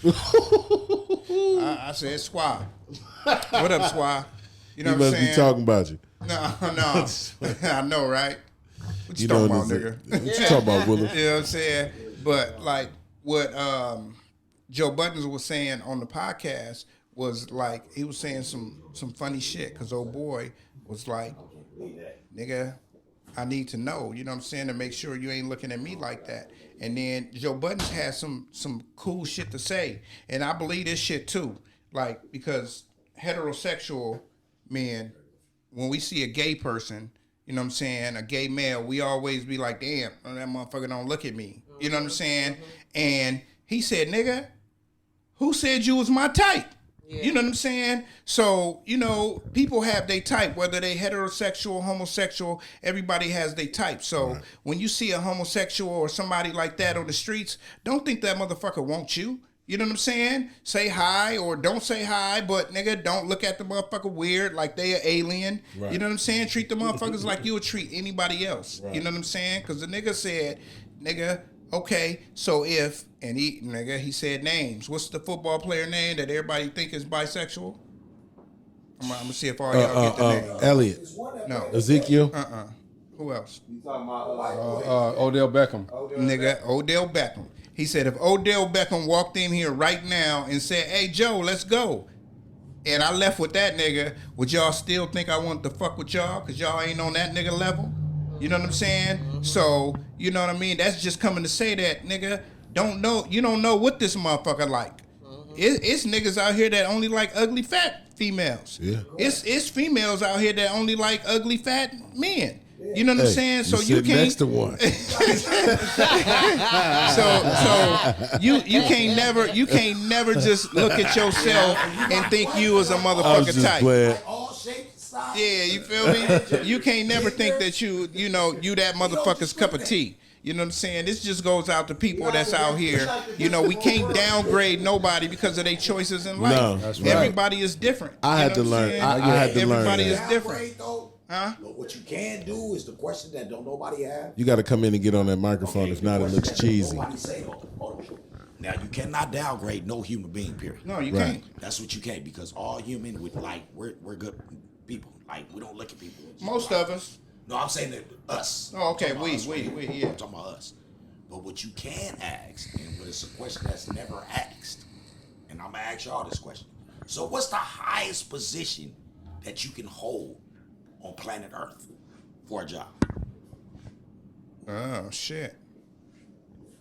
I said Swat. What up, Swat? You know He what I'm must saying? be talking about you. No. I know, right? What you You know talking what about, nigga? What you talking about, Willis? You know what I'm saying? But like what Joe Buddens was saying on the podcast was like he was saying some funny shit because old boy was like, nigga, I need to know, you know what I'm saying, to make sure you ain't looking at me like that. And then Joe Buddens has some cool shit to say. And I believe this shit too. Like, because heterosexual men, when we see a gay person, you know what I'm saying, a gay male, we always be like, damn, that motherfucker don't look at me. You know what I'm saying? And he said, nigga, who said you was my type? You know what I'm saying? So, you know, people have their type, whether they heterosexual, homosexual, everybody has their type. So when you see a homosexual or somebody like that on the streets, don't think that motherfucker wants you. You know what I'm saying? Say hi or don't say hi, but nigga, don't look at the motherfucker weird like they an alien. Right. You know what I'm saying? Treat the motherfuckers like you would treat anybody else. You know what I'm saying? Because the nigga said, nigga, okay, so if, and he said names. What's the football player name that everybody think is bisexual? I'm gonna see if all y'all get the name. Elliot. No. Ezekiel. Who else? You talking about like Odell Beckham. Nigga, Odell Beckham. He said if Odell Beckham walked in here right now and said, hey, Joe, let's go, and I left with that nigga, would y'all still think I want to fuck with y'all? Because y'all ain't on that nigga level? You know what I'm saying? So, you know what I mean? That's just coming to say that, nigga, you don't know what this motherfucker like. It's niggas out here that only like ugly fat females. Yeah. It's females out here that only like ugly fat men. You know what I'm saying? So you can't next to one. so you can't never just look at yourself and think you as a I was motherfucker just type. playing. All shapes, sizes. Yeah, you feel me? You can't never think that you that motherfucker's cup of tea. You know what I'm saying? This just goes out to people that's out here. You know, we can't downgrade nobody because of their choices in life. No, that's right. Everybody is different. I had to learn. I had to learn Everybody that. is different. Downgrade, though, Huh? but what you can do is the question that don't nobody have. You got to come in and get on that microphone. If not, it looks cheesy. Nobody say, hold on. Now you cannot downgrade no human being. Period. No, you Right. can't. That's what you can't, because all human with we're good people. Like, we don't look at people. Most of us. No, I'm saying that us. Oh, okay, I'm talking about us, we, right? yeah. I'm talking about us. But what you can ask, and what is a question that's never asked, and I'm gonna ask y'all this question. So, what's the highest position that you can hold on planet Earth for a job? Oh shit.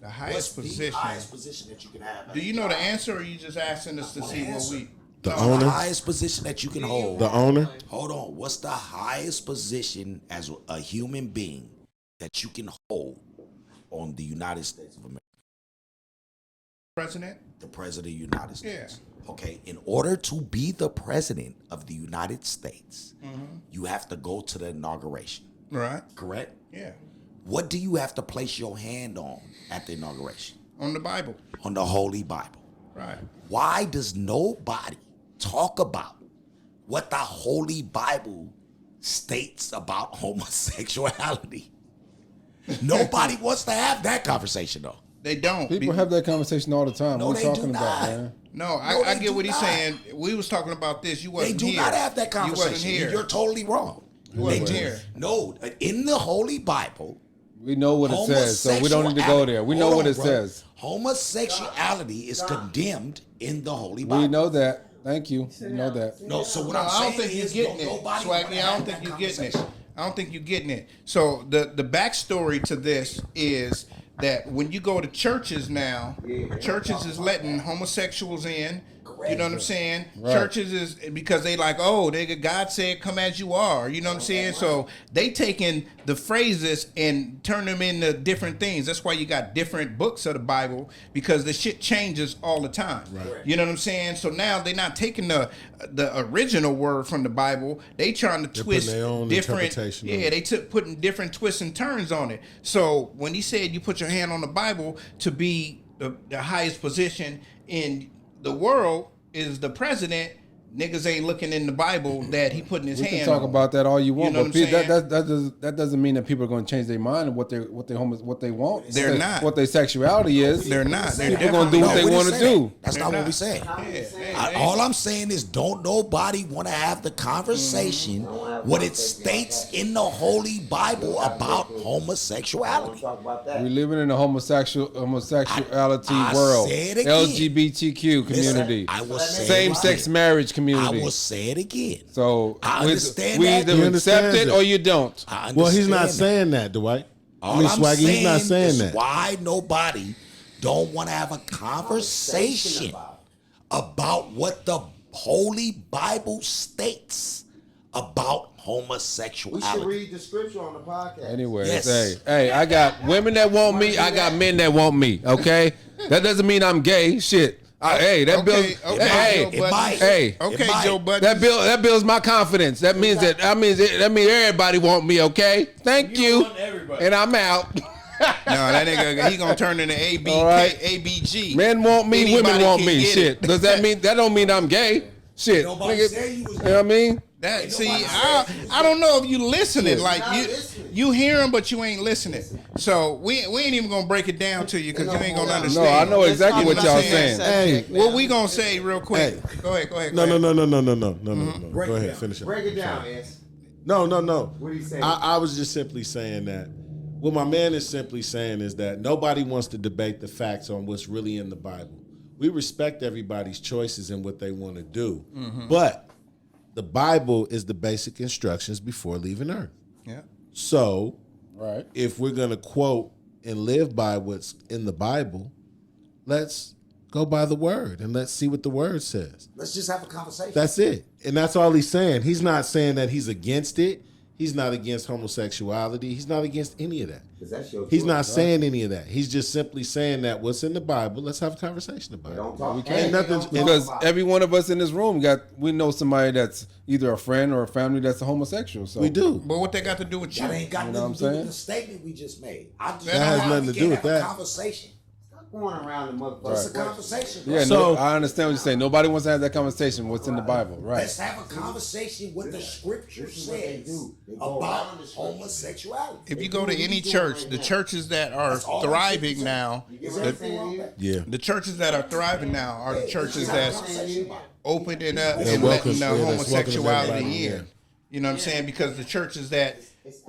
The What's highest the position. highest position that you can have? Do you know the answer, or are you just asking us to see what we? The The owner. highest position that you can hold. The owner. Hold on. What's the highest position as a human being that you can hold on the United States of America? President? The President of the United States. Yeah. Okay. In order to be the President of the United States, you have to go to the inauguration. Right. Correct? Yeah. What do you have to place your hand on at the inauguration? On the Bible. On the Holy Bible. Right. Why does nobody talk about what the Holy Bible states about homosexuality? Nobody wants to have that conversation, though. They don't. People have that conversation all the time. No, What are they you do talking about, not. man? No, No, I they get what do he's not. saying. We was talking about this. You They wasn't do here. not have that conversation. You wasn't here. You're totally wrong. You wasn't They do- here. No, in the Holy Bible, We know what it says, so we don't need to go there. We know Hold what on, it bro. says. Homosexuality is condemned in the Holy Bible. We know that. Thank you. We know that. No, so what No, I'm I saying don't think you're is getting it. nobody Swaggy, wanna I have don't think that you're getting it. conversation. I don't think you're getting it. So the backstory to this is that when you go to churches now, churches is letting homosexuals in. You know what I'm saying? Right. Churches is because they like, oh, God said, come as you are. You know what I'm saying? So they taking the phrases and turn them into different things. That's why you got different books of the Bible, because the shit changes all the time. Right. You know what I'm saying? So now they're not taking the original word from the Bible. They trying to twist putting their own different. interpretation on Yeah, it. they took putting different twists and turns on it. So when he said you put your hand on the Bible to be the highest position in the world is the president, niggas ain't looking in the Bible that he putting his We hand can talk on. about that all you want, know but what I'm saying? that doesn't mean that people are going to change their mind and what they want. They're not. What their sexuality is. They're not. They're People gonna do definitely what they we didn't want to say do. that. That's not what we saying. Hey, All I'm saying is, don't nobody want to have the conversation what it states in the Holy Bible about homosexuality. We living in a homosexuality I world. say it again. LGBTQ community. I will say it Same-sex again. marriage I community. will say it again. So I understand we that. either He accept understands it it. or you don't. I Well, he's not understand that. saying that, Dwight. All I'm Swaggy, saying he's not saying is that. why nobody don't want to have a conversation about what the Holy Bible states about We homosexuality. should read the scripture on the podcast. Anyways, Yes. hey, I got women that want me. I got men that want me. Okay, that doesn't mean I'm gay. Shit. Hey, that builds. okay, Hey, Joe Buddens. hey, Okay, It might. Joe Buddens. that builds my confidence. That means that means everybody want me. Okay, thank you. want everybody. And I'm out. No, that nigga, he gonna turn into All right. ABG. Men want me, Anybody women want can me. get Shit. it. Does that mean that don't mean I'm gay? Shit. Nobody Nigga, said you was you know what I mean? That see, I don't know if you listening. Like You hear them, but you ain't listening. So we ain't even gonna break it down to you because you ain't gonna understand. No, I know exactly what y'all saying. Hey, What we gonna say real quick? Go ahead. no. Mm-hmm. Go ahead, finish it. Break it down, S. No. What do you say? I was just simply saying that. What my man is simply saying is that nobody wants to debate the facts on what's really in the Bible. We respect everybody's choices and what they want to do, but the Bible is the basic instructions before leaving Earth. Yeah. So, Right. if we're gonna quote and live by what's in the Bible, let's go by the Word and let's see what the Word says. Let's just have a conversation. That's it. And that's all he's saying. He's not saying that he's against it. He's not against homosexuality. He's not against any of that. That's your He's choice, not right? saying any of that. He's just simply saying that what's in the Bible, let's have a conversation about Don't it. talk. Ain't nothing Because every one of us in this room we know somebody that's either a friend or a family that's a homosexual. So we do. But what they got to do with you? That ain't got You know nothing to what do I'm with the statement we just made. That has nothing to do with that. Conversation. Going around the motherfucker. It's a conversation. Bro. Yeah, So- I understand what you're saying. Nobody wants to have that conversation. What's in the Bible, right? Let's have a conversation what the scripture This is what they says do. They go about around the scripture. homosexuality. If you go to any church, the churches that are That's all thriving I'm now, Is there anything wrong with that? Yeah. the churches that are thriving now are the churches that's opening up Yeah, and welcome- letting yeah, that's homosexuality welcome everybody, in. yeah. You know what I'm saying? Because the churches that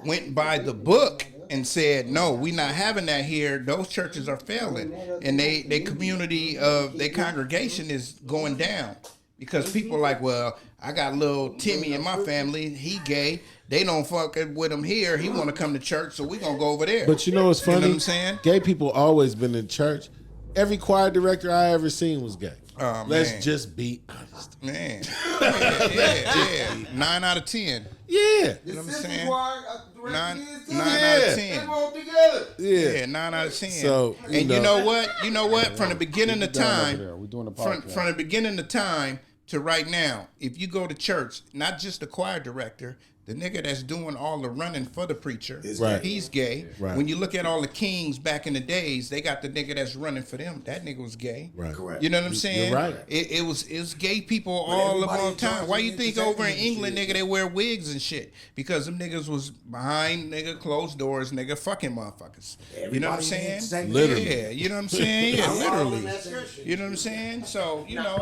went by the book and said, no, we not having that here, those churches are failing. And they community of their congregation is going down. Because people are like, well, I got little Timmy in my family, he gay. They don't fuck with him here. He want to come to church, so we going to go over there. But you know what's funny? You know what I'm saying? Gay people always been in church. Every choir director I ever seen was gay. Oh, Let's man. just be honest. Man. Yeah. 9 out of 10. Yeah. You know what I'm saying? 9 out of 10. Yeah, 9 out of 10. So, and you know what? From the beginning of time, We're doing a from podcast. the beginning of time to right now, if you go to church, not just the choir director, the nigga that's doing all the running for the preacher, Right. he's gay. Right. When you look at all the kings back in the days, they got the nigga that's running for them. That nigga was gay. Right. Correct. You know what I'm saying? right. It was gay people all everybody the time. Why you in think charge of over in entertainment England, shit. nigga, they wear wigs and shit? Because them niggas was behind nigga closed doors, nigga fucking motherfuckers. You know what I'm Everybody in saying? entertainment. Literally. Yeah, you know what I'm saying? Yeah, literally. You know what I'm saying? So, you know,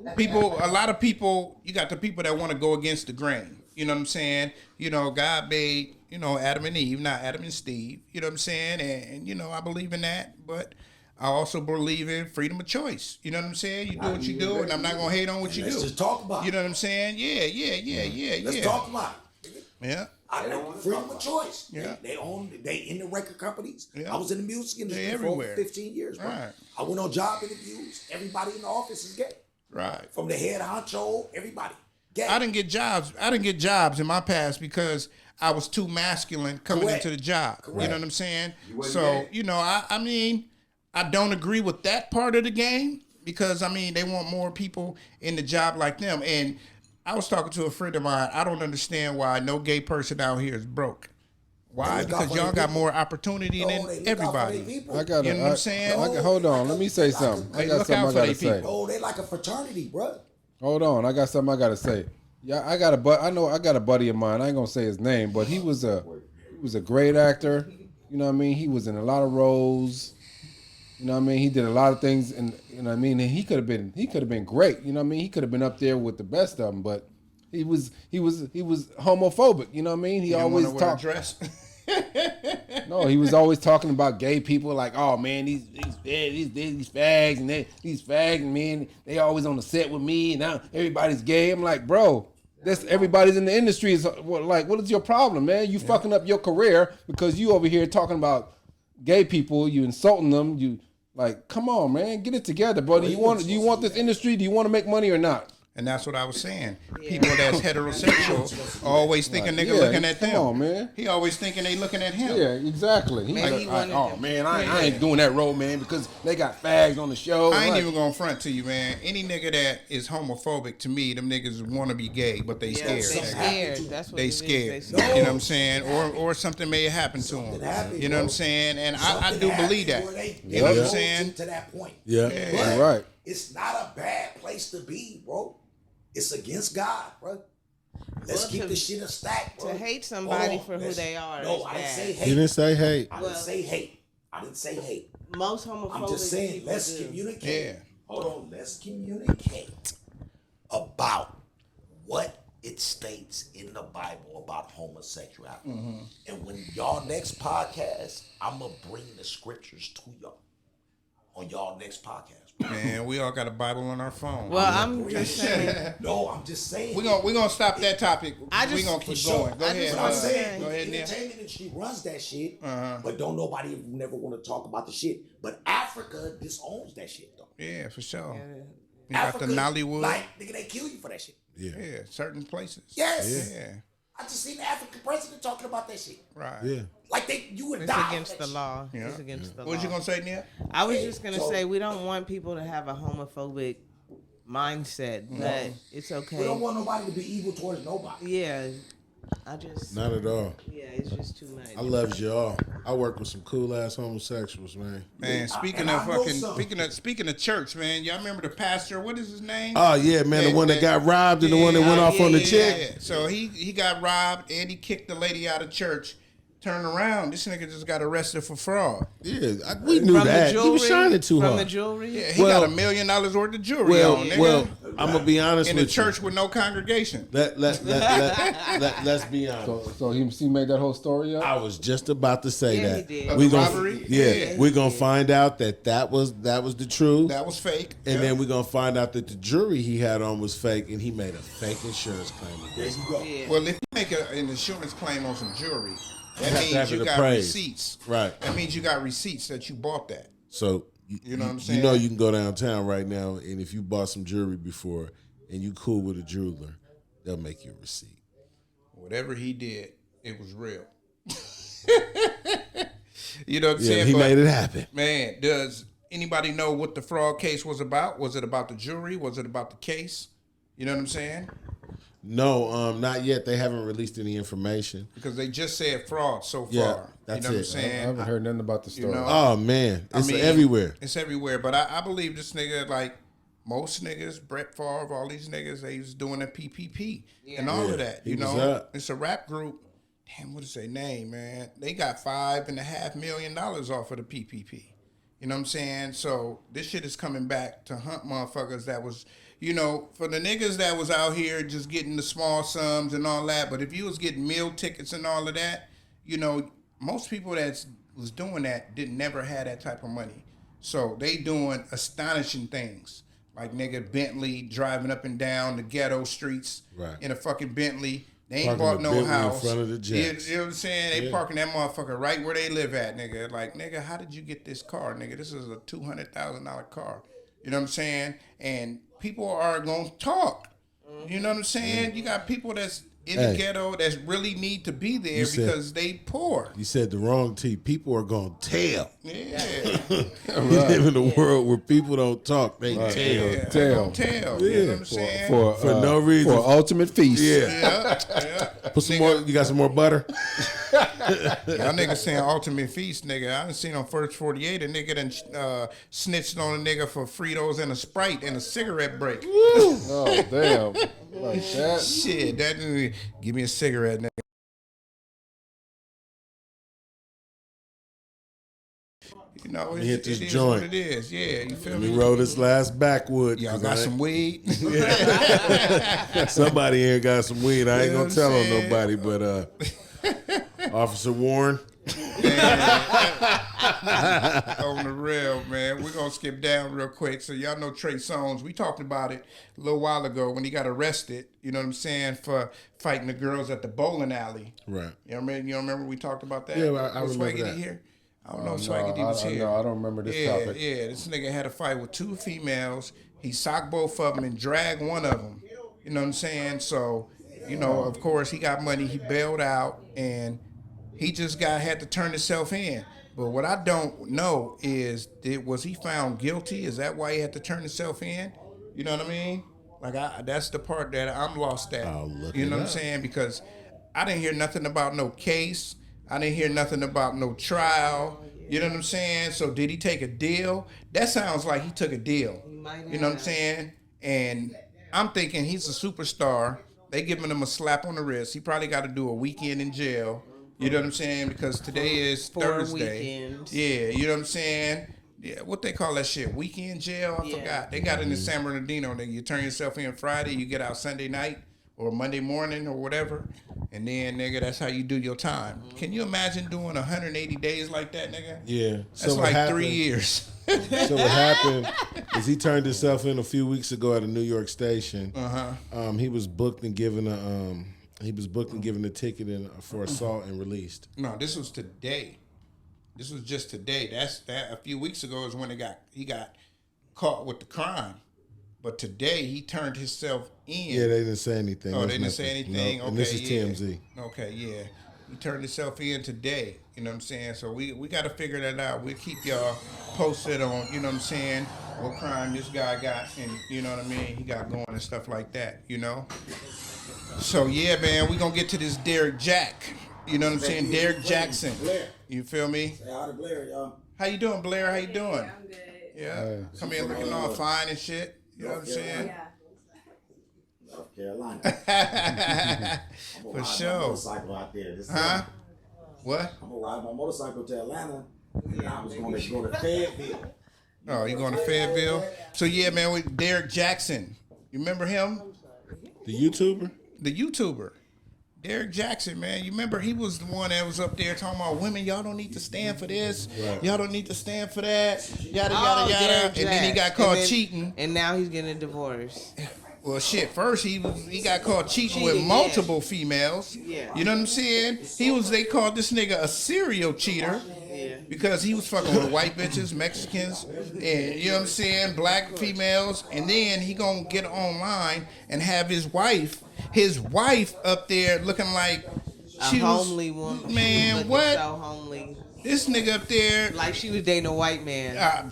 a lot of people, you got the people that want to go against the grain. You know what I'm saying? You know, God made, you know, Adam and Eve, not Adam and Steve. You know what I'm saying? And you know, I believe in that, but I also believe in freedom of choice. You know what I'm saying? You do what you do, and I'm not gonna hate on what you Let's do. just talk about it. You know what I'm saying? Yeah. Let's talk about it. Yeah. I like freedom of choice. Yeah. They in the record companies. Yeah. I was in the music industry They for over everywhere. 15 years, bro. Right. I went on job interviews. Everybody in the office is gay. Right. From the head honcho, everybody. Gay. I didn't get jobs in my past because I was too masculine coming Correct. into the job. You Correct. know what I'm saying? wasn't So, gay. you know, I mean, I don't agree with that part of the game because, I mean, they want more people in the job like them. And I was talking to a friend of mine. I don't understand why no gay person out here is broke. Why? They look out Because for y'all their got people. more opportunity No, than they look out for everybody. their people. I got You know what I'm saying? hold on. Let me say something. I They got look something out I for gotta they say. people. Oh, they like a fraternity, bro. Hold on, I got something I gotta say. Yeah, I got a buddy of mine. I ain't gonna say his name, but he was a great actor. You know what I mean? He was in a lot of roles. You know what I mean? He did a lot of things, and you know what I mean. And he could have been great. You know what I mean? He could have been up there with the best of them, but he was homophobic. You know what I mean? He You don't always wanna wear a talked. dress. No, he was always talking about gay people, like, oh man, these fags and these fags, man, they always on the set with me, and now everybody's gay. I'm like, bro, that's everybody's in the industry is like, what is your problem, man? You fucking up your career because you over here talking about gay people, you insulting them, you like, come on, man, get it together, bro. Do you want this industry? Do you want to make money or not? And that's what I was saying. People that's heterosexual always think a nigga Yeah, looking at them. come on, man. He always thinking they looking at him. Yeah, exactly. He Maybe like, he wanted oh them. man, I ain't doing that role, man, because they got fags on the show. I ain't Like, even gonna front to you, man. Any nigga that is homophobic to me, them niggas want to be gay, but they Yeah, scared. they scared. That's what They it is. scared. They You know what I'm saying? Or something may happen to them. happened, You know what I'm bro. saying? And I Something do happened believe that. where they You know what I'm exposed saying? him to that point. Yeah. But You're right. It's not a bad place to be, bro. It's against God, bro. Let's Well, keep to- the shit a stack, bro. to hate somebody Hold on, for who let's- they are No, is I didn't bad. say He hate. didn't say hate. I didn't say hate. I didn't say hate. Most homophobic I'm just saying, people let's do. communicate. Yeah. Hold on, let's communicate about what it states in the Bible about homosexuality. And when y'all next podcast, I'm gonna bring the scriptures to y'all on y'all next podcast. Man, we all got a Bible on our phone. Well, I'm just saying. No, I'm just saying. we gonna stop that topic. I We just- gonna For keep sure. going. Go I ahead. just But I'm wanna saying, Go ahead, the Neil. entertainment industry runs that shit, Uh-huh. but don't nobody never want to talk about the shit. But Africa disowns that shit though. Yeah, for sure. You got the Africa, Nollywood. like nigga, they kill you for that shit. Yeah. Yeah, certain places. Yes. Yeah. I just seen the African president talking about that shit. Right. Yeah. Like you would It's die against for the that law. Yeah. It's against the law. What you gonna say, Neil? I was just gonna So- say we don't want people to have a homophobic mindset, but it's shit. okay. We don't want nobody to be evil towards nobody. Yeah, I just Not at all. yeah, it's just too much. I love y'all. I work with some cool ass homosexuals, man. Man, speaking and of I know fucking, some. speaking of church, man, y'all remember the pastor? What is his name? Oh yeah, man, the one that got robbed and the one that went off on the chick. Yeah. So he got robbed and he kicked the lady out of church. Turn around, this nigga just got arrested for fraud. Yeah, we knew From the that. jewelry, He was shining too from hard. the jewelry. Yeah, he Well- got $1 million worth of jewelry Well, on, nigga. well, I'm gonna be honest in with a church with no congregation. you. Let's be honest. So he made that whole story up. I was just about to say Yeah, that. he did. We Of the gonna, robbery? yeah, Yeah, we're he gonna did. find out that was the truth, That was fake. and Yeah. then we're gonna find out that the jewelry he had on was fake, and he made a fake insurance claim There against. you go. Yeah. Well, if you make an insurance claim on some jewelry, that have to means have you it got appraised. receipts. Right. That means you got receipts that you bought that. So You know what I'm You saying? know you can go downtown right now, and if you bought some jewelry before, and you cool with a jeweler, they'll make you a receipt. Whatever he did, it was real. You know what I'm Yeah, saying? he But, made it happen. man, does anybody know what the fraud case was about? Was it about the jewelry? Was it about the case? You know what I'm saying? No, not yet. They haven't released any information. Because they just said fraud so far. Yeah, that's you know it. what I'm I saying? haven't heard nothing about the story. know, Oh man, it's I mean, everywhere. It's everywhere. But I believe this nigga, like most niggas, Brett Favre, all these niggas, they was doing a PPP and all of that. he You was know, up. it's a rap group. Damn, what is their name, man? They got $5.5 million off of the PPP. You know what I'm saying? So this shit is coming back to hunt motherfuckers that was, you know, for the niggas that was out here just getting the small sums and all that. But if you was getting meal tickets and all of that, you know, most people that was doing that didn't never had that type of money. So they doing astonishing things. Like nigga Bentley driving up and down the ghetto streets Right. in a fucking Bentley. They ain't Parking bought the no Bentley in house. front of the You Jets. know what I'm saying? They Yeah. parking that motherfucker right where they live at, nigga. Like, nigga, how did you get this car, nigga? This is a $200,000 car. You know what I'm saying? And people are gonna talk. You know what I'm saying? You got people that's in the Hey. ghetto that really need to be there You said- because they poor. You said the wrong T. People are gonna tell. Yeah. We live in a world where people don't talk; they tell. Yeah. Tell. Tell. You know what I'm saying? For no reason. For ultimate feast. Yeah. yeah. Put some more. You got some more butter? Y'all niggas saying ultimate feast, nigga. I done seen on First 48 a nigga done snitched on a nigga for Fritos and a Sprite and a cigarette break. Oh damn. Like that. Shit, that nigga, give me a cigarette, nigga. You know, me hit it this is joint. what it is. Yeah, you feel Let me me? roll this last backwood. Y'all 'cause got I some weed? ain't- Somebody here got some weed. I ain't You know gonna tell what I'm on saying? nobody, but Officer Warren. On the real, man. We're going to skip down real quick. So y'all know Trey Songs. We talked about it a little while ago when he got arrested, you know what I'm saying, for fighting the girls at the bowling alley. Right. You remember we talked about that? Yeah, I Was remember Swaggity that. here? I don't know if No, Swaggity was here. No, I don't remember this topic. Yeah, this nigga had a fight with two females. He socked both of them and dragged one of them. You know what I'm saying? So, you know, of course, he got money. He bailed out, and he just had to turn himself in. But what I don't know is, was he found guilty? Is that why he had to turn himself in? You know what I mean? Like, that's the part that I'm lost at. I'll look You it know what I'm up. saying? Because I didn't hear nothing about no case. I didn't hear nothing about no trial. You know what I'm saying? So did he take a deal? That sounds like he took a deal. might You know what I'm have. saying? And I'm thinking he's a superstar. They giving him a slap on the wrist. He probably got to do a weekend in jail. You know what I'm saying? Because today is Thursday. Weekends. Yeah, you know what I'm saying? Yeah, what they call that shit? Weekend jail? I forgot. They got it in San Bernardino. Then you turn yourself in Friday, you get out Sunday night or Monday morning or whatever. And then, nigga, that's how you do your time. Can you imagine doing 180 days like that, nigga? Yeah. That's like 3 years. So what happened is he turned himself in a few weeks ago at a New York station. He was booked and given a ticket for assault and released. No, this was today. This was just today. That a few weeks ago is when he got caught with the crime. But today he turned himself in. Yeah, they didn't say anything. Oh, they didn't say anything. No. Okay, And this is TMZ. Okay, yeah. He turned himself in today. You know what I'm saying? So we got to figure that out. We'll keep y'all posted on, you know what I'm saying, what crime this guy got and, you know what I mean, he got going and stuff like that, you know? So, yeah, man, we going to get to this Derrick Jaxn. You know what I'm saying? Derrick Jaxn. You feel me? Say hi to Blair, y'all. How you doing, Blair? How you doing? I'm good. Yeah. Come in looking all fine and shit. You know what I'm saying? Yeah. North Carolina. I'm For ride sure. my motorcycle out there. Huh? What? I'm gonna ride my motorcycle to Atlanta. And I was gonna go to Fayetteville. Oh, you going to Fayetteville? So, yeah, man, with Derrick Jaxn. You remember him? The YouTuber? The YouTuber. Derrick Jaxn, man. You remember he was the one that was up there talking about women, y'all don't need to stand for this. Right. Y'all don't need to stand for that. Yada, yada, yada. Derrick And then he Jaxn. got caught And then- cheating. And now he's getting a divorce. Well, shit, first he got caught cheating with Cheating, multiple females. Yeah. You know what I'm saying? They called this nigga a serial cheater. Yeah. Because he was fucking with white bitches, Mexicans, and you know what I'm saying, black females, and then he gonna get online and have his wife up there looking like A homely woman. Man, Looking what? So homely. This nigga up there. Like she was dating a white man.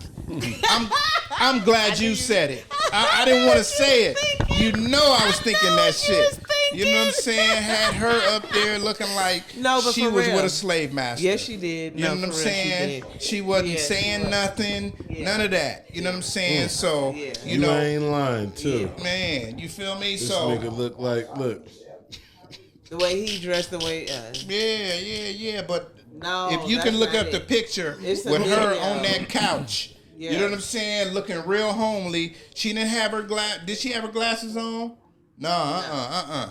I'm glad you said it. I didn't want to say it. You know I was thinking that shit. You know what I'm saying? Had her up there looking like No, but she for was real. with a slave master. Yes, she did. You know what I'm saying? She wasn't Yeah, she saying was. nothing, Yeah. none of that. You know what I'm saying? So, Yeah. you You know, ain't lying, too. man, you feel me? This So, nigga look. The way he dressed, the way. yeah. But No, if you that's can look not up the it. picture It's a with her video. on that couch, Yeah. you know what I'm saying? Looking real homely. She didn't have her Did she have her glasses on? No,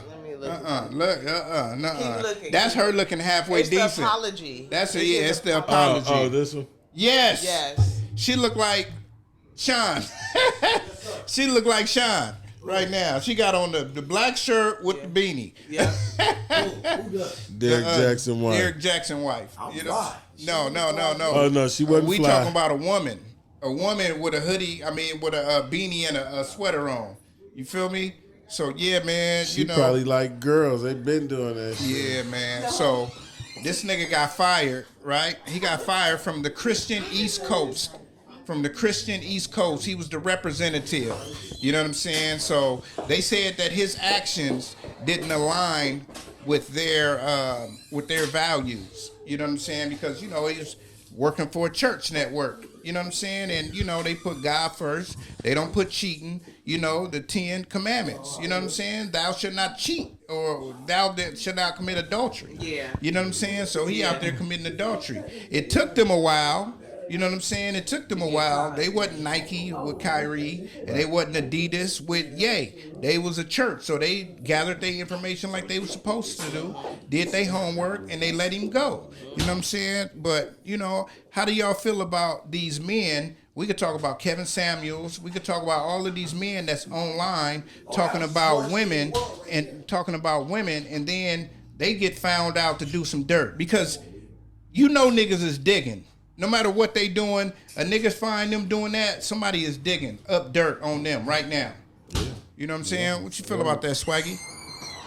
Let me look. Keep looking. That's her looking halfway It's decent. the apology. That's This it. Yeah, is it's the apology. apology. Oh, this one? Yes. Yes. She looked like Sean. She looked like Sean right now. She got on the black shirt with the beanie. Yeah. Who does? Derrick Jaxn wife. Derrick Jaxn wife. I'm You know? fly. No. Oh, no, she wasn't We fly. talking about a woman. A woman with a hoodie, with a beanie and a sweater on. You feel me? So, yeah, man, She you know. probably like girls. They been doing that shit. Yeah, man. So, this nigga got fired, right? He got fired from the Christian East Coast. From the Christian East Coast. He was the representative. You know what I'm saying? So, they said that his actions didn't align with their values. You know what I'm saying? Because, he was working for a church network. You know what I'm saying? And, they put God first. They don't put cheating. The 10 commandments. You know what I'm saying? Thou shalt not cheat, or thou shalt not commit adultery. Yeah. You know what I'm saying? So he out there committing adultery. It took them a while. You know what I'm saying? It took them a while. They wasn't Nike with Kyrie, and they wasn't Adidas with Ye. They was a church, so they gathered their information like they were supposed to do, did their homework, and they let him go. You know what I'm saying? But, how do y'all feel about these men? We could talk about Kevin Samuels. We could talk about all of these men that's online talking about women, and then they get found out to do some dirt. Because niggas is digging. No matter what they doing, a niggas find them doing that, somebody is digging up dirt on them right now. You know what I'm saying? What you feel about that, Swaggy?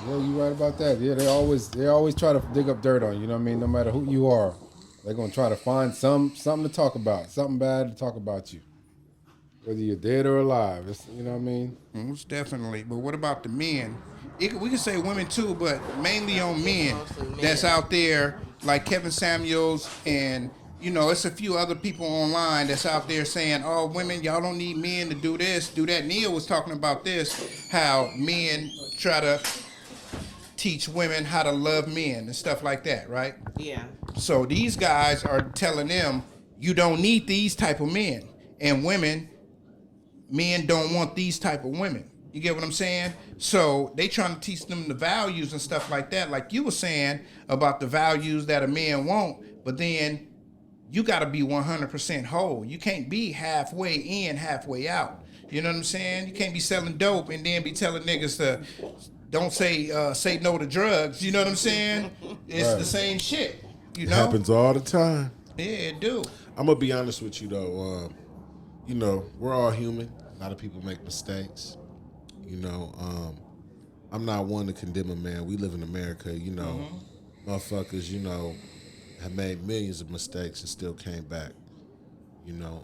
Yeah, you right about that. Yeah, they always try to dig up dirt on you. You know what I mean? No matter who you are, they're gonna try to find something to talk about, something bad to talk about you, whether you're dead or alive. You know what I mean? Most definitely. But what about the men? We can say women too, but mainly on men that's out there like Kevin Samuels and. It's a few other people online that's out there saying, oh, women, y'all don't need men to do this, do that. Nia was talking about this, how men try to teach women how to love men and stuff like that, right? Yeah. So these guys are telling them you don't need these type of men, and men don't want these type of women. You get what I'm saying? So they trying to teach them the values and stuff like that, like you were saying about the values that a man want, but then you got to be 100% whole. You can't be halfway in, halfway out. You know what I'm saying? You can't be selling dope and then be telling niggas to don't say no to drugs. You know what I'm saying? It's the same shit. You know? Happens all the time. Yeah, it do. I'm gonna be honest with you though. You know, we're all human. A lot of people make mistakes. You know, I'm not one to condemn a man. We live in America. You know, motherfuckers. You know, have made millions of mistakes and still came back. You know,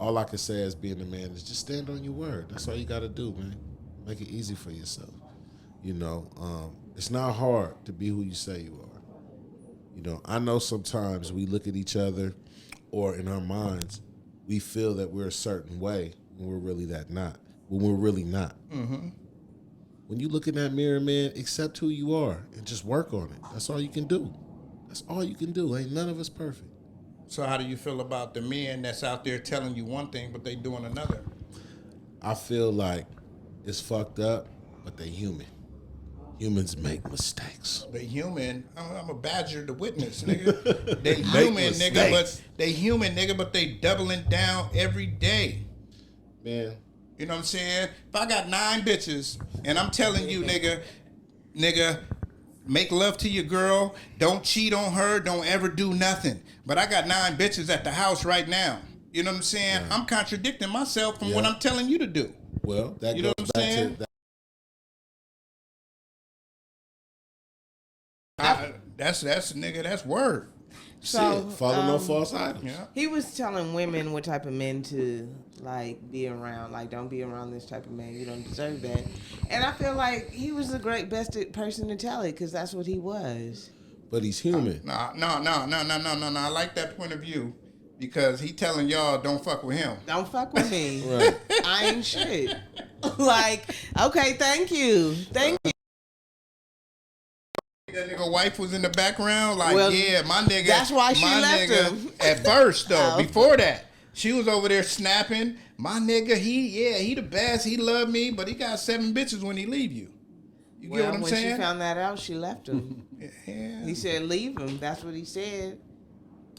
all I can say as being a man is just stand on your word. That's all you got to do, man. Make it easy for yourself. You know, it's not hard to be who you say you are. You know, I know sometimes we look at each other, or in our minds, we feel that we're a certain way when we're really not. Mm-hmm. When you look in that mirror, man, accept who you are and just work on it. That's all you can do. That's all you can do. Ain't none of us perfect. So how do you feel about the men that's out there telling you one thing, but they doing another? I feel like it's fucked up, but they human. Humans make mistakes. They human. I'm a badger to witness, nigga. They human, nigga, but they doubling down every day. Man. You know what I'm saying? If I got 9 bitches and I'm telling you, nigga, make love to your girl, don't cheat on her, don't ever do nothing. But I got 9 bitches at the house right now. You know what I'm saying? Right. I'm contradicting myself from what I'm telling you to do. Well, that you know goes what I'm back saying? to that's word. So follow no false items. Yeah. he was telling women what type of men to like be around. Like, don't be around this type of man. You don't deserve that. And I feel like he was the great best person to tell it, because that's what he was. But he's human. No. I like that point of view, because he telling y'all don't fuck with him. Don't fuck with me. Right. I ain't shit. Like, okay, thank you. That nigga wife was in the background, like, Well, yeah, my nigga. that's why she my left nigga, him. At first, though, Oh. before that, she was over there snapping. My nigga, he the best. He love me, but he got 7 bitches when he leave you. You get what I'm when saying? she found that out, she left him. Yeah. He said, leave him. That's what he said.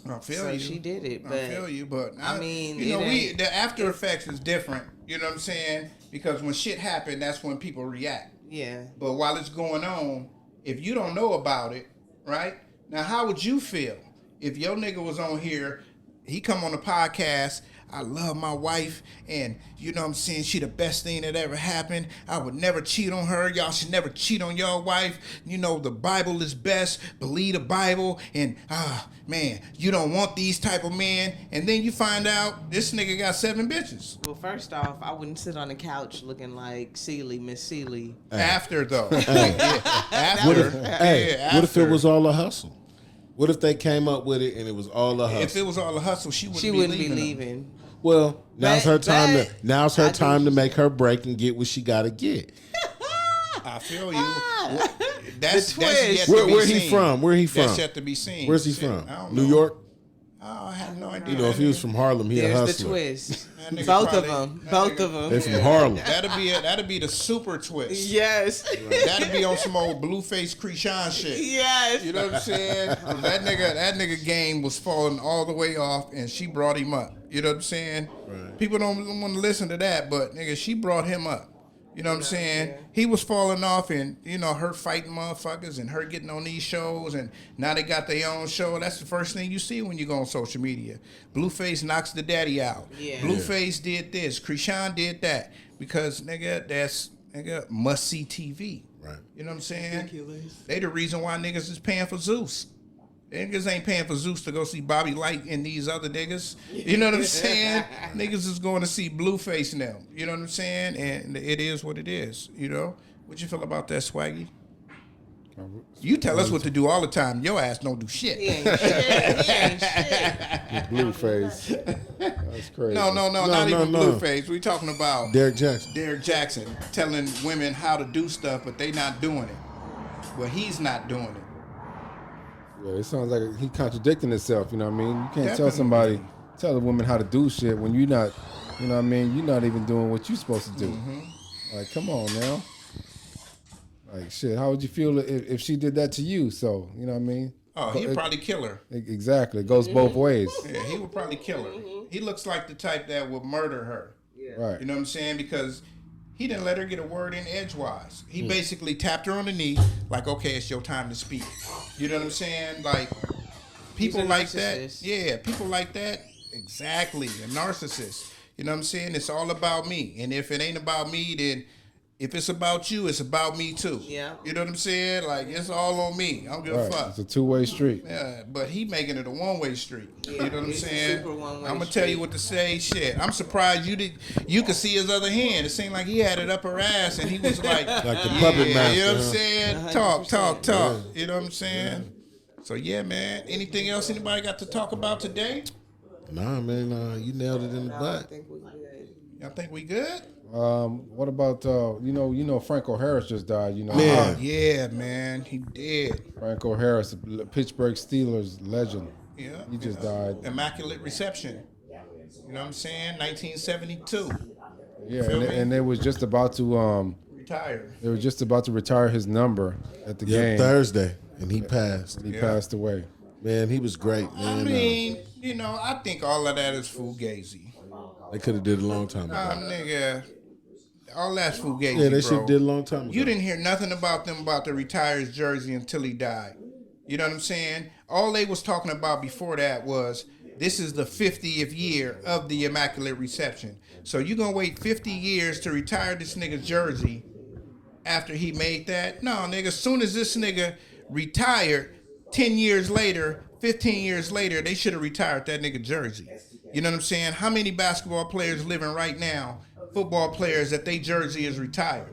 I feel So you. she did it, I but feel you, but I mean, you know, it ain't- the after effects is different. You know what I'm saying? Because when shit happen, that's when people react. yeah. But while it's going on, if you don't know about it, right? Now, how would you feel if your nigga was on here, he come on the podcast, I love my wife, and you know what I'm saying, she the best thing that ever happened. I would never cheat on her. Y'all should never cheat on your wife. You know, the Bible is best. Believe the Bible. And, man, you don't want these type of men. And then you find out this nigga got 7 bitches. Well, first off, I wouldn't sit on the couch looking like Miss Seeley. After, though. Hey. After. What if it was all a hustle? What if they came up with it and it was all a hustle? If it was all a hustle, she wouldn't Be leaving. leaving. Well, now's her time to I to make her break and get what she got to get. I feel you. That's The yet twist. to be Where he seen. from? Where he from? That's yet to be seen. Where's he Shit, from? I don't New know. York? Oh, I have no idea. You know, if he was from Harlem, he a There's the hustler. twist. That nigga Both of probably- them. that Both nigga- of them. They from Harlem. That'd be the super twist. Yes. That'd be on some old Blueface Krishan shit. Yes. You know what I'm saying? That nigga game was falling all the way off, and she brought him up. You know what I'm saying? Right. People don't want to listen to that, but nigga, she brought him up. You know what I'm saying? He was falling off, and you know, her fighting motherfuckers and her getting on these shows, and now they got their own show. That's the first thing you see when you go on social media. Blueface knocks the daddy out. Yeah. Blueface did this. Krishan did that. Because nigga, that's must see TV. Right. You know what I'm saying? They the reason why niggas is paying for Zeus. Niggas ain't paying for Zeus to go see Bobby Light and these other niggas. You know what I'm saying? Niggas is going to see Blueface now. You know what I'm saying? And it is what it is. You know? What you feel about that, Swaggy? You tell us what to do all the time. Your ass don't do shit. He ain't shit. He ain't shit. Blueface. That's crazy. No, not even Blueface. We talking about Derrick Jaxn. Derrick Jaxn telling women how to do stuff, but they not doing it. Well, he's not doing it. Yeah, it sounds like he contradicting himself. You know what I mean? You can't tell Definitely. tell a woman how to do shit when you're not. You know what I mean? You're not even doing what you're supposed to do. Mm-hmm. Like, come on now. Like, shit, how would you feel if she did that to you? So, you know what I mean? Oh, he'd probably kill her. Exactly. It goes both ways. Yeah, he would probably kill her. He looks like the type that would murder her. Right. You know what I'm saying? Because he didn't let her get a word in edgewise. He basically tapped her on the knee, like, okay, it's your time to speak. You know what I'm saying? Like, people like that. narcissist. Yeah, people like that. Exactly. A narcissist. You know what I'm saying? It's all about me. And if it ain't about me, then if it's about you, it's about me too. Yeah. You know what I'm saying? Like, it's all on me. I don't give a Right. fuck. It's a two-way street. Yeah, but he making it a one-way street. You know what I'm it's a saying? super one-way I'm gonna tell you street. what to say. Shit, I'm surprised you could see his other hand. It seemed like he had it up her ass, and he was like, Like the puppet master. you know what I'm huh? saying? Talk. You know what I'm saying? So yeah, man. Anything else anybody got to talk about today? Nah, man, you nailed it in the I butt. think we good. Y'all think we good? What about Franco Harris just died? You know, Man. Yeah, man. He did. Franco Harris, Pittsburgh Steelers legend. Yeah. He just died. Immaculate Reception. You know what I'm saying? 1972. Yeah, Feel me? and they was just about to Retired. they were just about to retire his number at the Yeah, game. Thursday, and he passed. He passed away. Man, he was great, man. I mean, you know, I think all of that is fugazi. They could have did it a long time ago. Nigga, all that's fugazi, Yeah, they bro. should have did a long time ago. You didn't hear nothing about them about to retire his jersey until he died. You know what I'm saying? All they was talking about before that was this is the 50th year of the Immaculate Reception. So you gonna wait 50 years to retire this nigga's jersey after he made that? No, nigga. As soon as this nigga retired, 10 years later, 15 years later, they should have retired that nigga jersey. You know what I'm saying? How many basketball players living right now, football players, that they jersey is retired?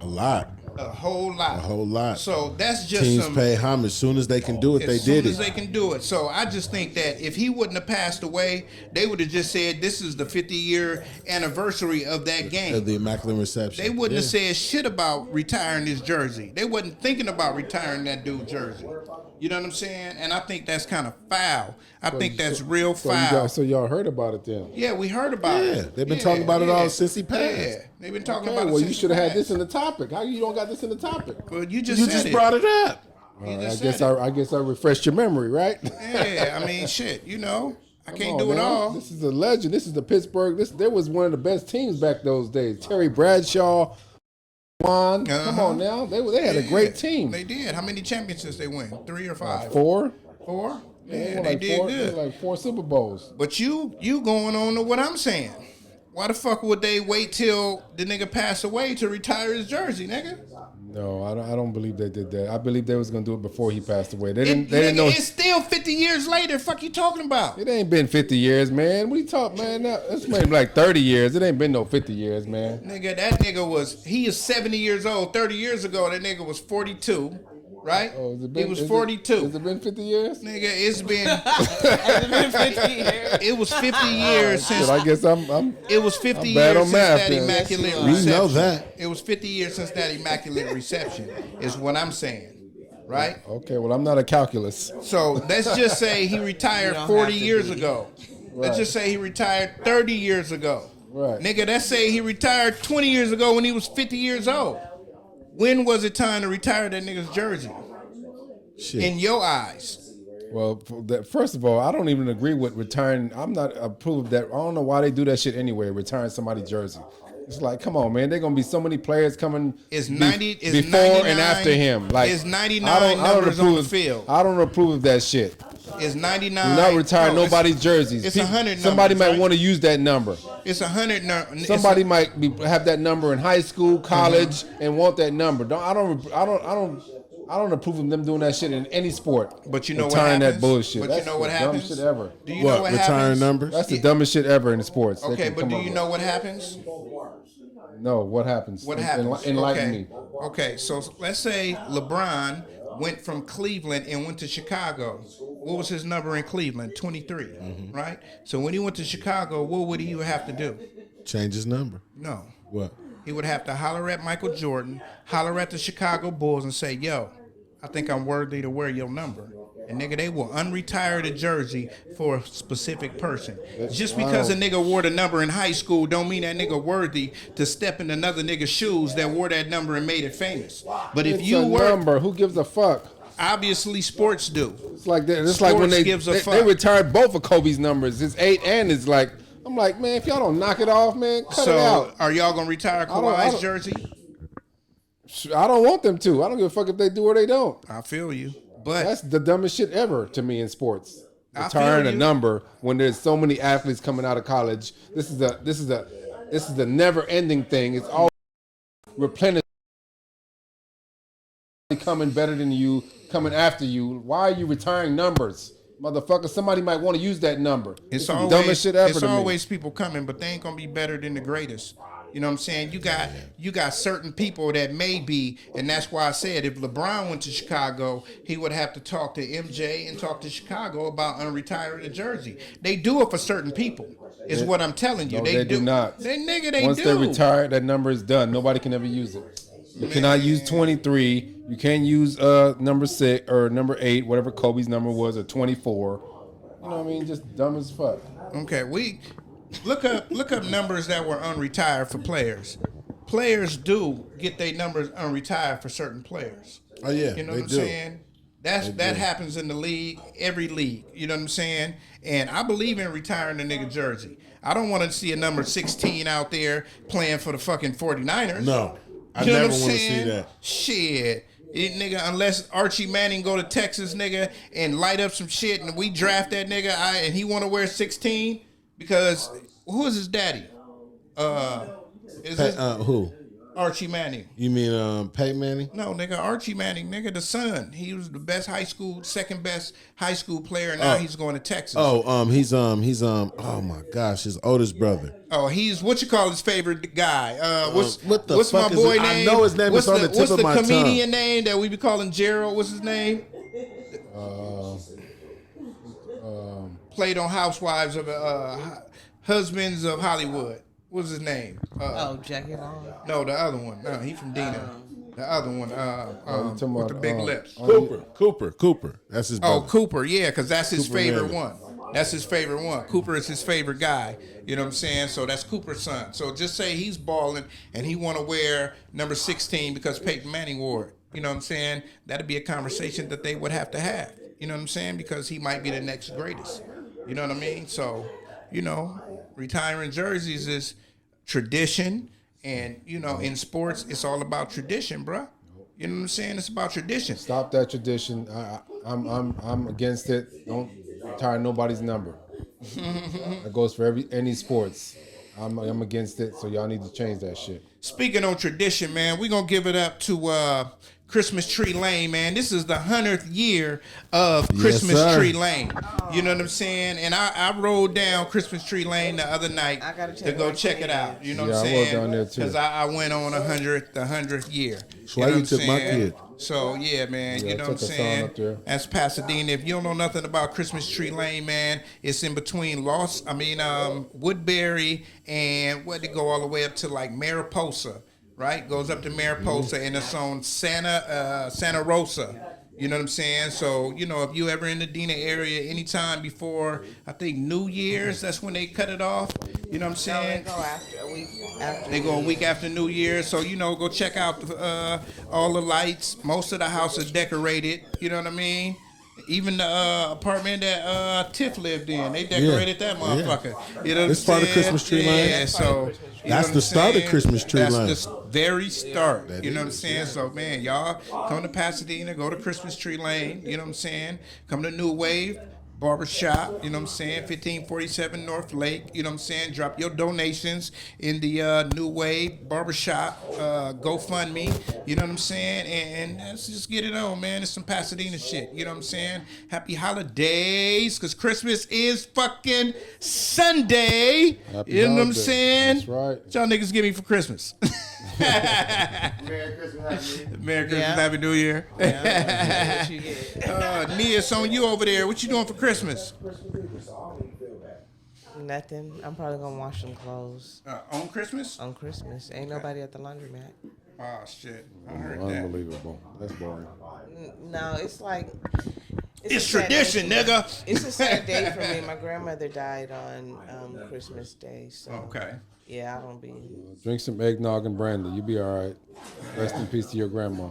A lot. A whole lot. A whole lot. So that's just Teams some. pay homage as soon as they can do it. They As soon did as it. they can do it. So I just think that if he wouldn't have passed away, they would have just said this is the 50-year anniversary of that game. Of the Immaculate Reception. They wouldn't have said shit about retiring his jersey. They wasn't thinking about retiring that dude's jersey. You know what I'm saying? And I think that's kind of foul. I think that's real foul. So y'all heard about it then? Yeah, we heard about it. Yeah, they've been talking about it all since he passed. Yeah, they've been talking Okay, about it well, since you should have he had this passed. in the topic. How you don't got this in the topic? Well, you just You said just it. brought it up. You I just guess said it. I guess I refreshed your memory, right? Yeah, I mean, shit, you know, I can't Come do on, it man. all. This is a legend. This is the Pittsburgh. There was one of the best teams back those days. Terry Bradshaw, Juan. Come on now. They had a great team. They did. How many championships they win? 3 or 5? Four. 4? They Yeah, won they like did four, good. like 4 Super Bowls. But you going on to what I'm saying. Why the fuck would they wait till the nigga pass away to retire his jersey, nigga? No, I don't believe they did that. I believe they was gonna do it before he passed away. They It, didn't nigga, know. it's still 50 years later. Fuck you talking about? It ain't been 50 years, man. What you talk, man? It's maybe like 30 years. It ain't been no 50 years, man. Nigga, that nigga he is 70 years old. 30 years ago, that nigga was 42, right? Oh, has it He been, was has 42. Has it been 50 years? Nigga, it's been, Has it been 50 years? it was 50 years since, Shit, I guess I'm it was 50 I'm bad years on since math, that then. immaculate Yes, you are. reception. We know that. It was 50 years since that immaculate reception, is what I'm saying, right? okay. Well, I'm not a calculus. So let's just say he retired You don't 40 have to years be. ago. Let's just say he retired 30 years ago. Right. Nigga, let's say he retired 20 years ago when he was 50 years old. When was it time to retire that nigga's jersey? Shit. In your eyes. Well, first of all, I don't even agree with retiring. I'm not approve of that. I don't know why they do that shit anyway. Retiring somebody's jersey. It's like, come on, man. They're gonna be so many players coming. It's 90. It's before 99, and after him. Like it's 99 I don't numbers on the approve- field. I don't approve of that shit. It's 99. Do not retire No, it's- nobody's jerseys. It's 100 Somebody numbers, might right? want to use that number. It's 100. Somebody might have that number in high school, college, and want that number. I don't approve of them doing that shit in any sport. But you know what Retiring happens? that bullshit. But That's you know what the happens? dumbest shit ever. Do you What, know what retiring happens? numbers? That's the dumbest shit ever in the sports. They Okay, can but come do up you with. know what happens? No, what happens? What happens? Enlighten okay. me. Okay, so let's say LeBron went from Cleveland and went to Chicago. What was his number in Cleveland? 23, right? So when he went to Chicago, what would he have to do? Change his number. No. What? He would have to holler at Michael Jordan, holler at the Chicago Bulls and say, yo, I think I'm worthy to wear your number. And nigga, they will unretire the jersey for a specific person. Just because a nigga wore the number in high school don't mean that nigga worthy to step in another nigga's shoes that wore that number and made it famous. But if It's you a were, number, who gives a fuck? obviously sports do. It's like that. It's like when they retired both of Kobe's numbers, his 8 and his like. I'm like, man, if y'all don't knock it off, man, cut it out. Are y'all gonna retire Kawhi's jersey? I don't want them to. I don't give a fuck if they do or they don't. I feel you, but That's the dumbest shit ever to me in sports. I feel Retiring a you. number when there's so many athletes coming out of college. This is the never ending thing. It's all replenished, coming better than you, coming after you. Why are you retiring numbers? Motherfucker, somebody might want to use that number. It's the always dumbest shit ever it's to me. always people coming, but they ain't gonna be better than the greatest. You know what I'm saying? You got certain people that may be, and that's why I said if LeBron went to Chicago, he would have to talk to MJ and talk to Chicago about unretiring the jersey. They do it for certain people, is what I'm telling you. No, they do not. They Once do. they retire, that number is done. Nobody can ever use it. You cannot use 23. You can't use number 6 or number 8, whatever Kobe's number was, or 24. You know what I mean? Just dumb as fuck. Okay, we look up numbers that were unretired for players. Players do get their numbers unretired for certain players. Oh yeah, You know they what I'm do. saying? That happens in the league, every league. You know what I'm saying? And I believe in retiring the nigga jersey. I don't want to see a number 16 out there playing for the fucking 49ers. No, I You know never what I'm want to see saying? that. Shit. It, nigga, unless Archie Manning go to Texas, nigga, and light up some shit, and we draft that nigga, and he want to wear 16 because who is his daddy? Is it Who? Archie Manning? You mean Peyton Manning? No, nigga, Archie Manning, nigga, the son. He was the best second best high school player, and now he's going to Texas. He's oh my gosh, his oldest brother. Oh, he's what you call his favorite guy. What's what the what's fuck my is boy it? name? I know his name is on the tip of my What's the comedian tongue. name that we be calling Gerald? What's his name? Played on Housewives of Husbands of Hollywood. What's his name? Jackie Long. No, the other one. No, he from Dina. The other one. talking With the about, big lips. Cooper. That's his brother. Oh, Cooper, yeah, because that's his Cooper favorite Manning. one. That's his favorite one. Cooper is his favorite guy. You know what I'm saying? So that's Cooper's son. So just say he's balling and he want to wear number 16 because Peyton Manning wore it. You know what I'm saying? That'd be a conversation that they would have to have. You know what I'm saying? Because he might be the next greatest. You know what I mean? So, you know, retiring jerseys is tradition. And, you know, in sports, it's all about tradition, bruh. You know what I'm saying? It's about tradition. Stop that tradition. I'm against it. Don't retire nobody's number. That goes for any sports. I'm against it, so y'all need to change that shit. Speaking on tradition, man, we're going to give it up to Christmas Tree Lane, man. This is the 100th year of Christmas sir. Tree Lane. You know what I'm saying? And I rode down Christmas Tree Lane the other night I gotta check to go my check it kids. out. You know Yeah, what I'm I rode saying? down there, too. Because I went on the 100th year. That's why you took my kid. So, yeah, man, Yeah, you I know what I'm took a song saying? up there. That's Pasadena. If you don't know nothing about Christmas Tree Lane, man, it's in between Woodbury and what they go all the way up to like Mariposa, right? Goes up to Mariposa and it's on Santa Rosa. You know what I'm saying? So, you know, if you ever in the Dina area anytime before, I think New Year's, that's when they cut it off. You know what I'm saying? They go after a week after. They go a week after New Year's, so you know, go check out all the lights. Most of the house is decorated. You know what I mean? Even the apartment that Tiff lived in, they decorated that motherfucker. You know what It's I'm part of saying? Christmas Tree Lane. Yeah, so you know That's what I'm the start of saying? Christmas Tree Lane. That's the very start. That You know what I'm is, saying? So man, y'all come to Pasadena, go to Christmas Tree Lane. You know what I'm saying? Come to Nuwave Barbershop, you know what I'm saying? 1547 North Lake, you know what I'm saying? Drop your donations in the Nuwave Barbershop GoFundMe, you know what I'm saying? And let's just get it on, man. It's some Pasadena shit, you know what I'm saying? Happy holidays, because Christmas is fucking Sunday. Happy You know what I'm holidays. saying? That's right. What y'all niggas give me for Christmas? Merry Christmas, Happy New Year. Merry Christmas, Yeah. Happy New Year. What you get? Nia, it's on you over there. What you doing for Christmas? Nothing. I'm probably gonna wash some clothes On Christmas? on Christmas. Ain't nobody at the laundromat. Oh shit! I heard that. Unbelievable. That's boring. No, it's like It's a sad tradition, day for me. nigga. It's a sad day for me. My grandmother died on Christmas Day, so Okay. yeah, I don't be. Drink some eggnog and brandy. You be all right. Rest in peace to your grandma.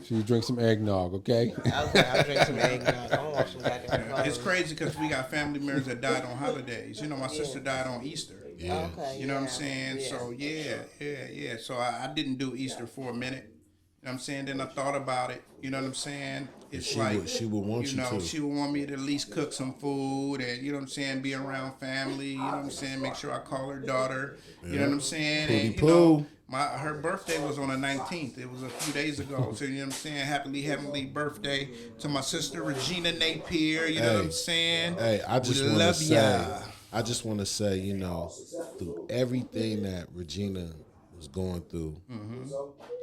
So you drink some eggnog, okay? Okay, I'll drink some eggnog. I don't watch some goddamn clothes. It's crazy because we got family members that died on holidays. You know, my sister died on Easter. Yeah. Okay, You know what I'm yeah, saying? yeah. So yeah. So I didn't do Easter for a minute. You know what I'm saying? Then I thought about it. You know what I'm saying? It's She would want you to. she would want me to at least cook some food and, you know what I'm saying, be around family, you know what I'm saying, make sure I call her daughter, you know what I'm saying? And, you know, her birthday was on the 19th. It was a few days ago. So, you know what I'm saying? Happily, heavenly birthday to my sister, Regina Napier, you know what I'm saying? Hey, I just We want to love say, ya. you know, through everything that Regina was going through,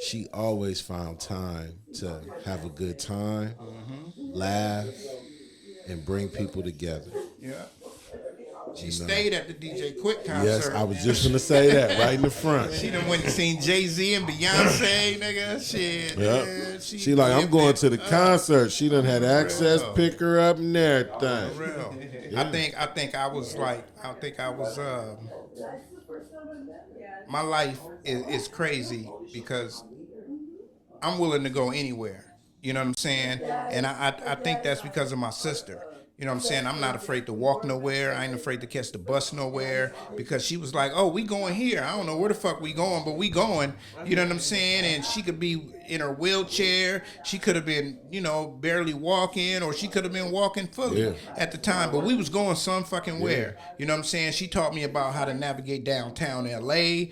she always found time to have a good time, laugh, and bring people together. Yeah. She You know. stayed at the DJ Quick concert. Yes, I was just gonna say that right in the front. She done went and seen Jay-Z and Beyonce, nigga. Shit. Yep. Man, She like, I'm going to the concert. She done had access, real. pick her up and everything. For real. Yeah. I think I was my life is crazy because I'm willing to go anywhere. You know what I'm saying? And I think that's because of my sister. You know what I'm saying? I'm not afraid to walk nowhere. I ain't afraid to catch the bus nowhere because she was like, oh, we going here. I don't know where the fuck we going, but we going. You know what I'm saying? And she could be in her wheelchair. She could have been, you know, barely walking, or she could have been walking fully at the time. But we was going some fucking where. You know what I'm saying? She taught me about how to navigate downtown LA,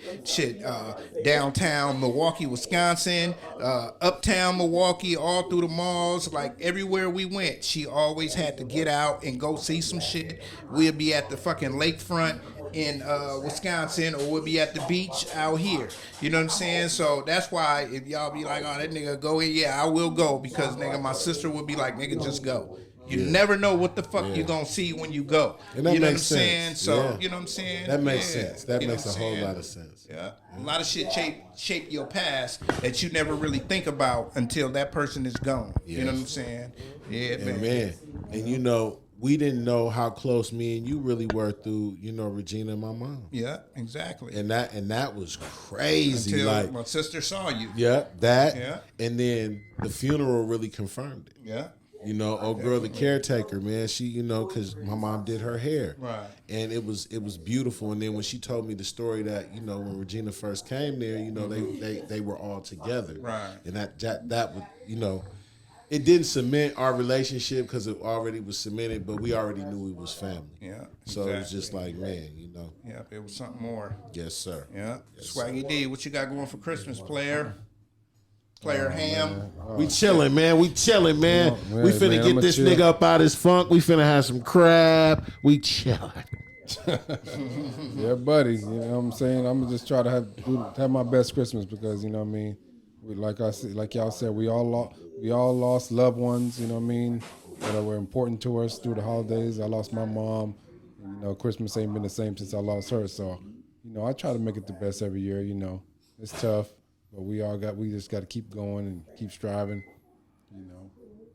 downtown Milwaukee, Wisconsin, uptown Milwaukee, all through the malls, like everywhere we went. She always had to get out and go see some shit. We'll be at the fucking lakefront in Wisconsin, or we'll be at the beach out here. You know what I'm saying? So that's why if y'all be like, oh, that nigga go in, yeah, I will go, because nigga, my sister would be like, nigga, just go. You never know what the fuck you're gonna see when you go. And that you know makes what I'm saying? sense. So Yeah. you know what I'm saying? That makes Yeah. sense. That You know makes a what I'm whole saying? lot of sense. Yeah. A lot of shit shape your past that you never really think about until that person is gone. You know what I'm saying? Yeah, Man, and you know, we didn't know how close me and you really were through, you know, Regina and my mom. Yeah, exactly. And that was crazy. Until like my sister saw you. Yeah, that. Yeah. And then the funeral really confirmed it. Yeah. You know, old girl, the caretaker, man, she, you know, because my mom did her hair. Right. And it was beautiful. And then when she told me the story that, you know, when Regina first came there, you know, they were all together. Right. And that would, you know, it didn't cement our relationship because it already was cemented, but we already knew we was family. Yeah. So it was just like, man, you know. Yeah, it was something more. Yes, sir. Yeah. Yes, Swaggy D, what you got going for Christmas, player? Player Ham. We chilling, man. We chilling, man. man, We finna man, get I'ma this chill. nigga up out his funk. We finna have some crab. We chilling. Yeah, buddy. You know what I'm saying? I'm gonna just try to have my best Christmas because, you know what I mean, like y'all said, we all lost loved ones. You know what I mean, that were important to us through the holidays. I lost my mom. And, you know, Christmas ain't been the same since I lost her. So, you know, I try to make it the best every year. You know, it's tough, but we just got to keep going and keep striving. You know,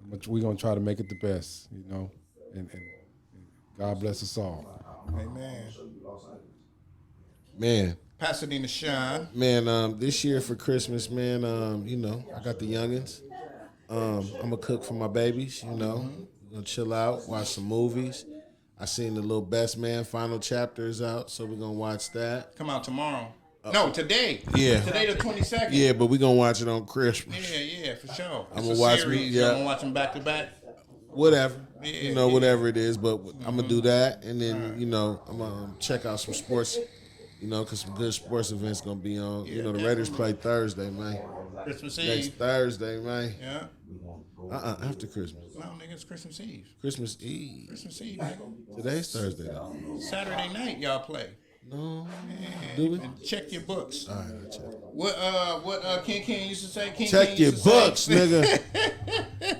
but we gonna try to make it the best. You know, and God bless us all. Amen. Man. Pasadena Shine. Man, this year for Christmas, man, you know, I got the youngins. I'm gonna cook for my babies, you know. We're gonna chill out, watch some movies. I seen the little Best Man final chapter is out, so we're gonna watch that. Come out tomorrow. No, today. Yeah. Today the 22nd. Yeah, but we're gonna watch it on Christmas. Yeah, for sure. I'm It's gonna a watch series. yeah. I'm gonna watch them back to back. Whatever. Yeah, you know, whatever it is, but I'm gonna do that, and then you know, I'm gonna check out some sports. You know, because some good sports events gonna be on. You know, the Raiders play Thursday, man. Christmas Next Eve. Thursday, man. Yeah. After Christmas. No, nigga, it's Christmas Eve. Christmas Eve. Christmas Eve, nigga. Today's Thursday, though. Saturday night, y'all play. No. Yeah. Do we? And check your books. All right, I'll check. What Ken used to say? Ken Check your used to books, say- nigga.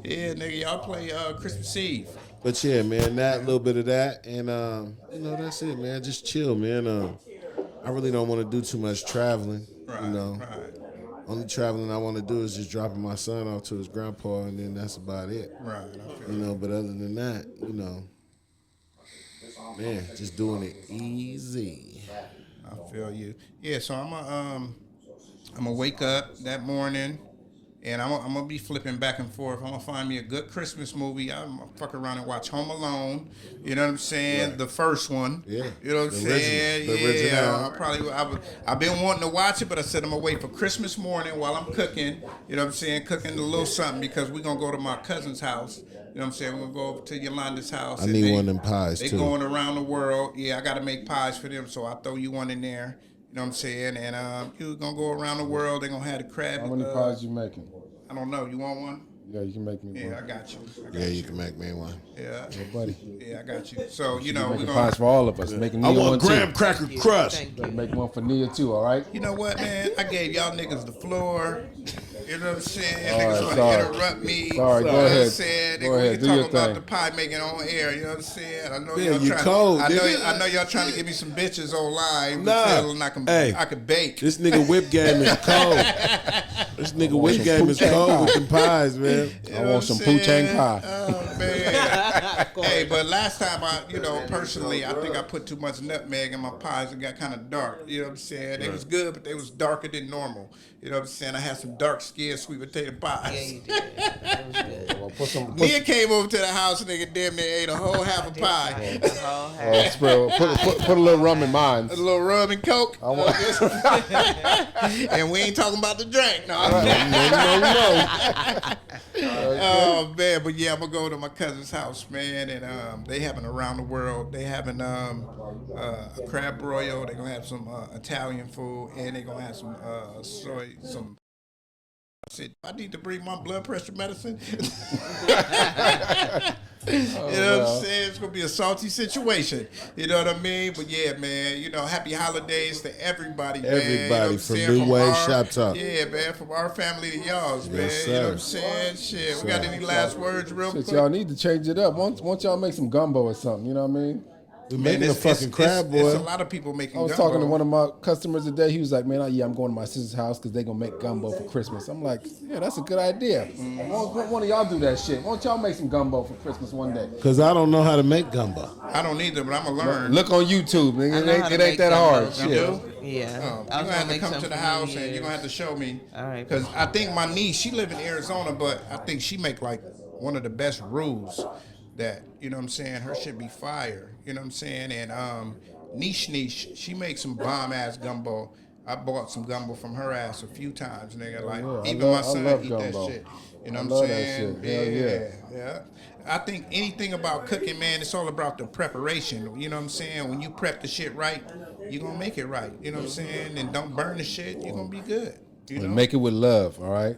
Yeah, nigga, y'all play Christmas Eve. But yeah, man, that little bit of that, and you know, that's it, man. Just chill, man. I really don't want to do too much traveling. Right, you know. right. Only traveling I want to do is just dropping my son off to his grandpa, and then that's about it. Right. I feel You know, but other than that, you know, man, just doing it easy. I feel you. Yeah, so I'm gonna wake up that morning, and I'm gonna be flipping back and forth. I'm gonna find me a good Christmas movie. I'm gonna fuck around and watch Home Alone. You know what I'm saying? Right. The first one. Yeah. You know what I'm The saying? original. The Yeah. original. I've been wanting to watch it, but I said I'm gonna wait for Christmas morning while I'm cooking. You know what I'm saying? Cooking a little something because we're gonna go to my cousin's house. You know what I'm saying? We're gonna go over to Yolanda's house. I need one of them pies, They too. going around the world. Yeah, I gotta make pies for them, so I'll throw you one in there. You know what I'm saying? And you're gonna go around the world. They're gonna have the crab. How many pies you making? I don't know. You want one? Yeah, you can make me one. Yeah, I got you. Yeah, you can make me one. Yeah. Yeah, buddy. Yeah, I got you. So, you know, we're Making gonna. pies for all of us. Making I Nia one want too. graham cracker crust. Thank Better you. make one for Nia too, all right? You know what, man? I gave y'all niggas the floor. You know what I'm saying? All Niggas right, want sorry. to interrupt me. Sorry, go You know what I'm ahead. saying? Go We ahead, can do talk your about thing. the pie making on air. You know what I'm saying? I know Yeah, y'all you trying. cold, I nigga. know y'all trying to give me some bitches online. Nah. Telling I Hey. can bake. This nigga whip game is cold. This nigga whip game is cold with them pies, man. You I know want what some I'm saying? poutine pie. Oh man. Hey, but last time personally, I think I put too much nutmeg in my pies and got kind of dark. You know what I'm saying? They was good, but they was darker than normal. You know what I'm saying? I had some dark skinned sweet potato pies. Yeah, you did. That was good. Well, put Nia came over to the house, nigga, damn near ate a whole half a pie. The whole house. put a little rum in mine. A little rum and coke. And we ain't talking about the drink, no. Oh man, but yeah, I'm gonna go to my cousin's house, man, and they having around the world. They having a crab broil. They gonna have some Italian food, and they gonna have some soy. Some. I said I need to bring my blood pressure medicine. You know what I'm saying? It's gonna be a salty situation. You know what I mean? But yeah, man. You know, happy holidays to everybody, man. Everybody You know what I'm from saying? Nuwave our- Shop Talk. Yeah, man. From our family to y'all's, man. Yes, You know what sir. I'm saying? Shit. We got any last words, real Shit, quick? y'all need to change it up. Once y'all make some gumbo or something, you know what I mean? We're Man, making a fucking crab, It's a boy. lot of people making. I was gumbo. talking to one of my customers today. He was like, "Man, I'm going to my sister's house because they gonna make gumbo for Christmas." I'm like, "Yeah, that's a good idea. Why don't one of y'all do that shit? Why don't y'all make some gumbo for Christmas one day? Because I don't know how to make gumbo. I don't either, but I'm gonna learn. Look on YouTube. Nigga. I know how to It ain't make that hard. gumbo. Shit. Yeah. You're I was gonna have to make come some to the for house New and you're Year's. gonna have to show me. All right. Because I think my niece, she live in Arizona, but I think she make like one of the best roux that, you know what I'm saying, her shit be fire. You know what I'm saying? And Niche, she makes some bomb ass gumbo. I bought some gumbo from her ass a few times, nigga. Like yeah. even my I son love eat gumbo. that shit. You know I what I'm love that saying? shit. Hell Yeah. I think anything about cooking, man, it's all about the preparation. You know what I'm saying? When you prep the shit right, you're gonna make it right. You know what I'm saying? And don't burn the shit, you're gonna be good. You know? Make it with love, all right?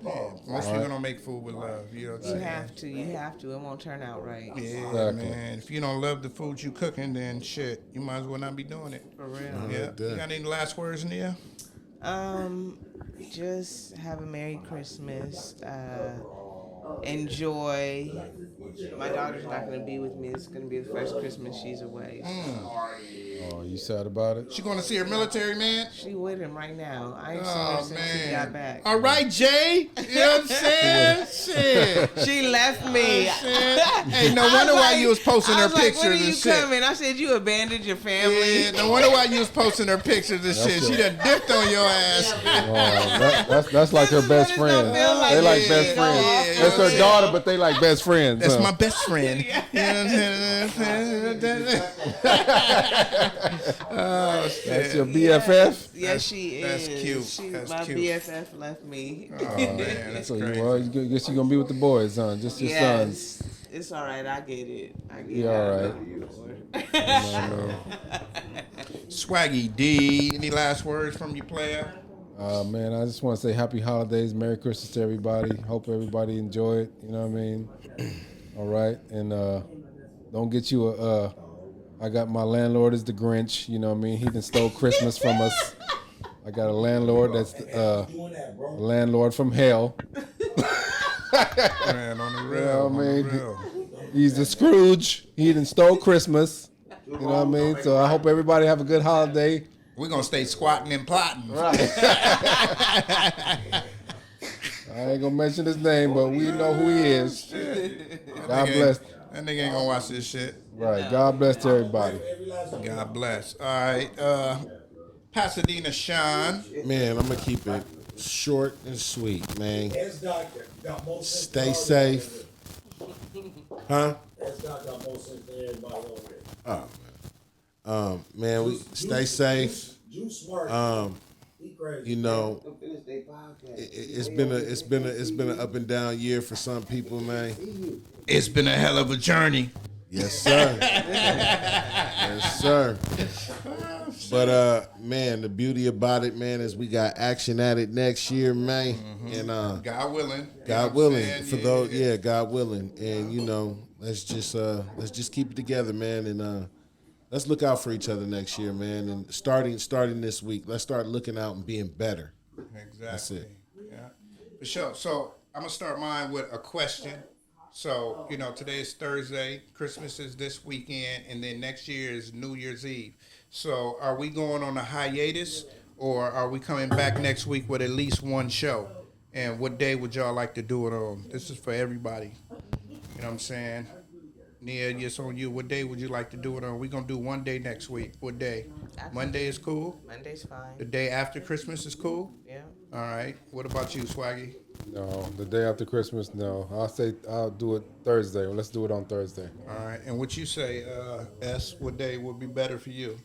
Most people don't make food with love. You know what I'm You saying? have to. It won't turn out right. Yeah, Exactly. man. If you don't love the food you cooking, then shit, you might as well not be doing it. For real. Yeah. that. You got any last words, Nia? Just have a Merry Christmas. Enjoy. My daughter's not going to be with me. It's going to be the first Christmas she's away. Oh, you sad about it? She going to see her military man? She with him right now. I ain't seen Oh, her since he got man. back. All right, Jay. You know what I'm saying? Shit. She left me. Hey, no wonder why you was posting her pictures when are you and shit. coming? I said, you abandoned your family. Yeah, no wonder why you was posting her pictures and shit. She done dipped on your ass. Oh, that's like her This is best what it's friend. gonna feel like. They like Yeah, best yeah, friends. yeah, That's yeah. her daughter, but they like best friends. That's huh? my best friend. You know what I'm saying? Oh, shit. That's your BFF? Yes, she is. That's cute. She, That's my cute. BFF left me. Oh, man, that's So crazy. you guess you're gonna be with the boys, huh? Just your sons. Yes. It's all right. I get it. I get Yeah, it. all I right. know you for. Swaggy D, any last words from you, player? Man, I just want to say happy holidays, Merry Christmas to everybody. Hope everybody enjoy it. You know what I mean? All right, and don't get you a. I got my landlord is the Grinch. You know what I mean? He done stole Christmas from us. I got a landlord that's a landlord from hell. Man, on the real, You know on what I the mean? real. He's the Scrooge. He done stole Christmas. You know what I mean? So I hope everybody have a good holiday. We're gonna stay squatting and plotting. Right. I ain't gonna mention his name, but we know who he is. God bless. That nigga ain't gonna watch this shit. Right. God bless everybody. God bless. All right. Pasadena Sean. Man, I'm gonna keep it short and sweet, man. Stay safe. Huh? Oh man, we stay safe. You know, it's been an up and down year for some people, man. It's been a hell of a journey. Yes, sir. Yes, sir. But man, the beauty about it, man, is we got action at it next year, man. And God willing. God willing. For those, God willing. And you know, let's just keep it together, man. And let's look out for each other next year, man. And starting this week, let's start looking out and being better. Exactly. That's it. Yeah, for sure. So I'm gonna start mine with a question. So you know, today is Thursday. Christmas is this weekend, and then next year is New Year's Eve. So are we going on a hiatus, or are we coming back next week with at least one show? And what day would y'all like to do it on? This is for everybody. You know what I'm saying? Nia, it's on you. What day would you like to do it on? We're going to do one day next week. What day? Monday is cool? Monday's fine. The day after Christmas is cool? Yeah. All right. What about you, Swaggy? No, the day after Christmas, no. I'll do it Thursday. Let's do it on Thursday. All right. And what you say, S, what day would be better for you?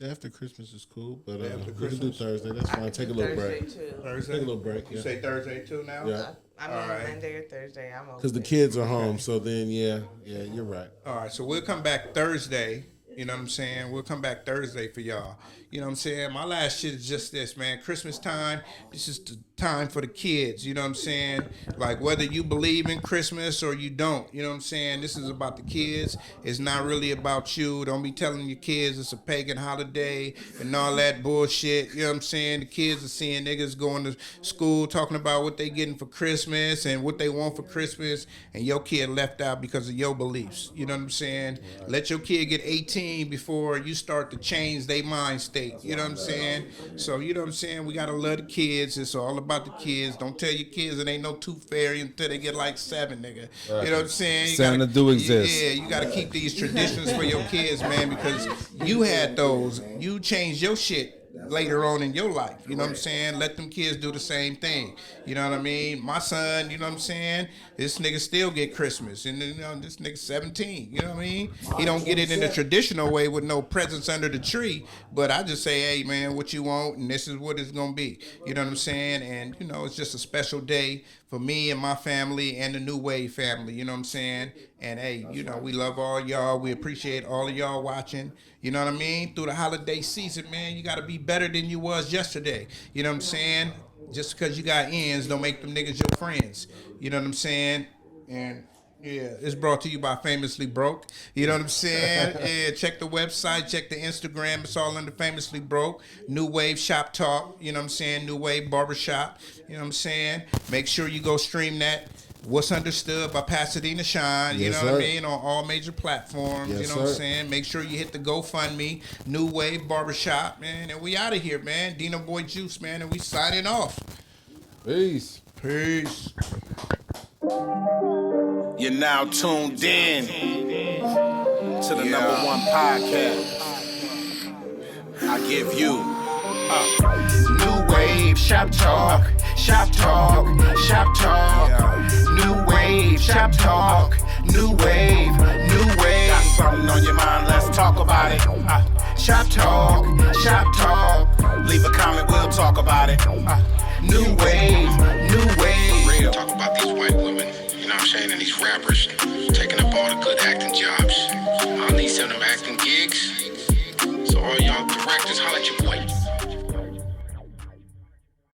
After Christmas is cool, but After we can do Christmas. Thursday. That's fine. Take a little Thursday break. too. Thursday? Take a little break. You Yeah. say Thursday too now? Yeah. I'm All on right. Monday or Thursday. I'm open. Because the kids are home, so then yeah, you're right. All right, so we'll come back Thursday. You know what I'm saying? We'll come back Thursday for y'all. You know what I'm saying? My last shit is just this, man. Christmas time, this is the time for the kids. You know what I'm saying? Like, whether you believe in Christmas or you don't, you know what I'm saying? This is about the kids. It's not really about you. Don't be telling your kids it's a pagan holiday and all that bullshit. You know what I'm saying? The kids are seeing niggas going to school talking about what they getting for Christmas and what they want for Christmas, and your kid left out because of your beliefs. You know what I'm saying? Right. Let your kid get 18 before you start to change their mind state. You know what I'm saying? So, you know what I'm saying? We got to love the kids. It's all about the kids. Don't tell your kids it ain't no tooth fairy until they get like 7, nigga. Right. You know what I'm saying? Santa do exist. Yeah, you got to keep these traditions for your kids, man, because you had those. You changed your shit later on in your life. You know what I'm saying? Let them kids do the same thing. You know what I mean? My son, you know what I'm saying? This nigga still get Christmas. And you know, this nigga 17. You know what I mean? He don't get it in the traditional way with no presents under the tree. But I just say, hey, man, what you want? And this is what it's going to be. You know what I'm saying? And, you know, it's just a special day for me and my family and the Nuwave family. You know what I'm saying? And, hey, you know, we love all y'all. We appreciate all of y'all watching. You know what I mean? Through the holiday season, man, you got to be better than you was yesterday. You know what I'm saying? Just because you got ends don't make them niggas your friends. You know what I'm saying? And yeah, it's brought to you by Famously Broke. You know what I'm saying? Yeah, check the website, check the Instagram. It's all under Famously Broke. Nuwave Shop Talk. You know what I'm saying? Nuwave Barbershop. You know what I'm saying? Make sure you go stream that. What's Understood by Pasadena Shine, you know what I mean, on all major platforms, you know what I'm saying? Make sure you hit the GoFundMe, Nuwave Barbershop, man, and we out of here, man. Dino Boy Juice, man, and we signing off. Peace. Peace. You're now tuned in to the number one podcast. I give you Nuwave Shop Talk, Shop Talk, Shop Talk. Nuwave Shop Talk, Nuwave. Got something on your mind? Let's talk about it. Shop Talk, Shop Talk. Leave a comment, we'll talk about it. Nuwave. Real. Talk about these white women, you know what I'm saying, and these rappers taking up all the good acting jobs. I need some of them acting gigs. So all y'all directors, holla at your boy.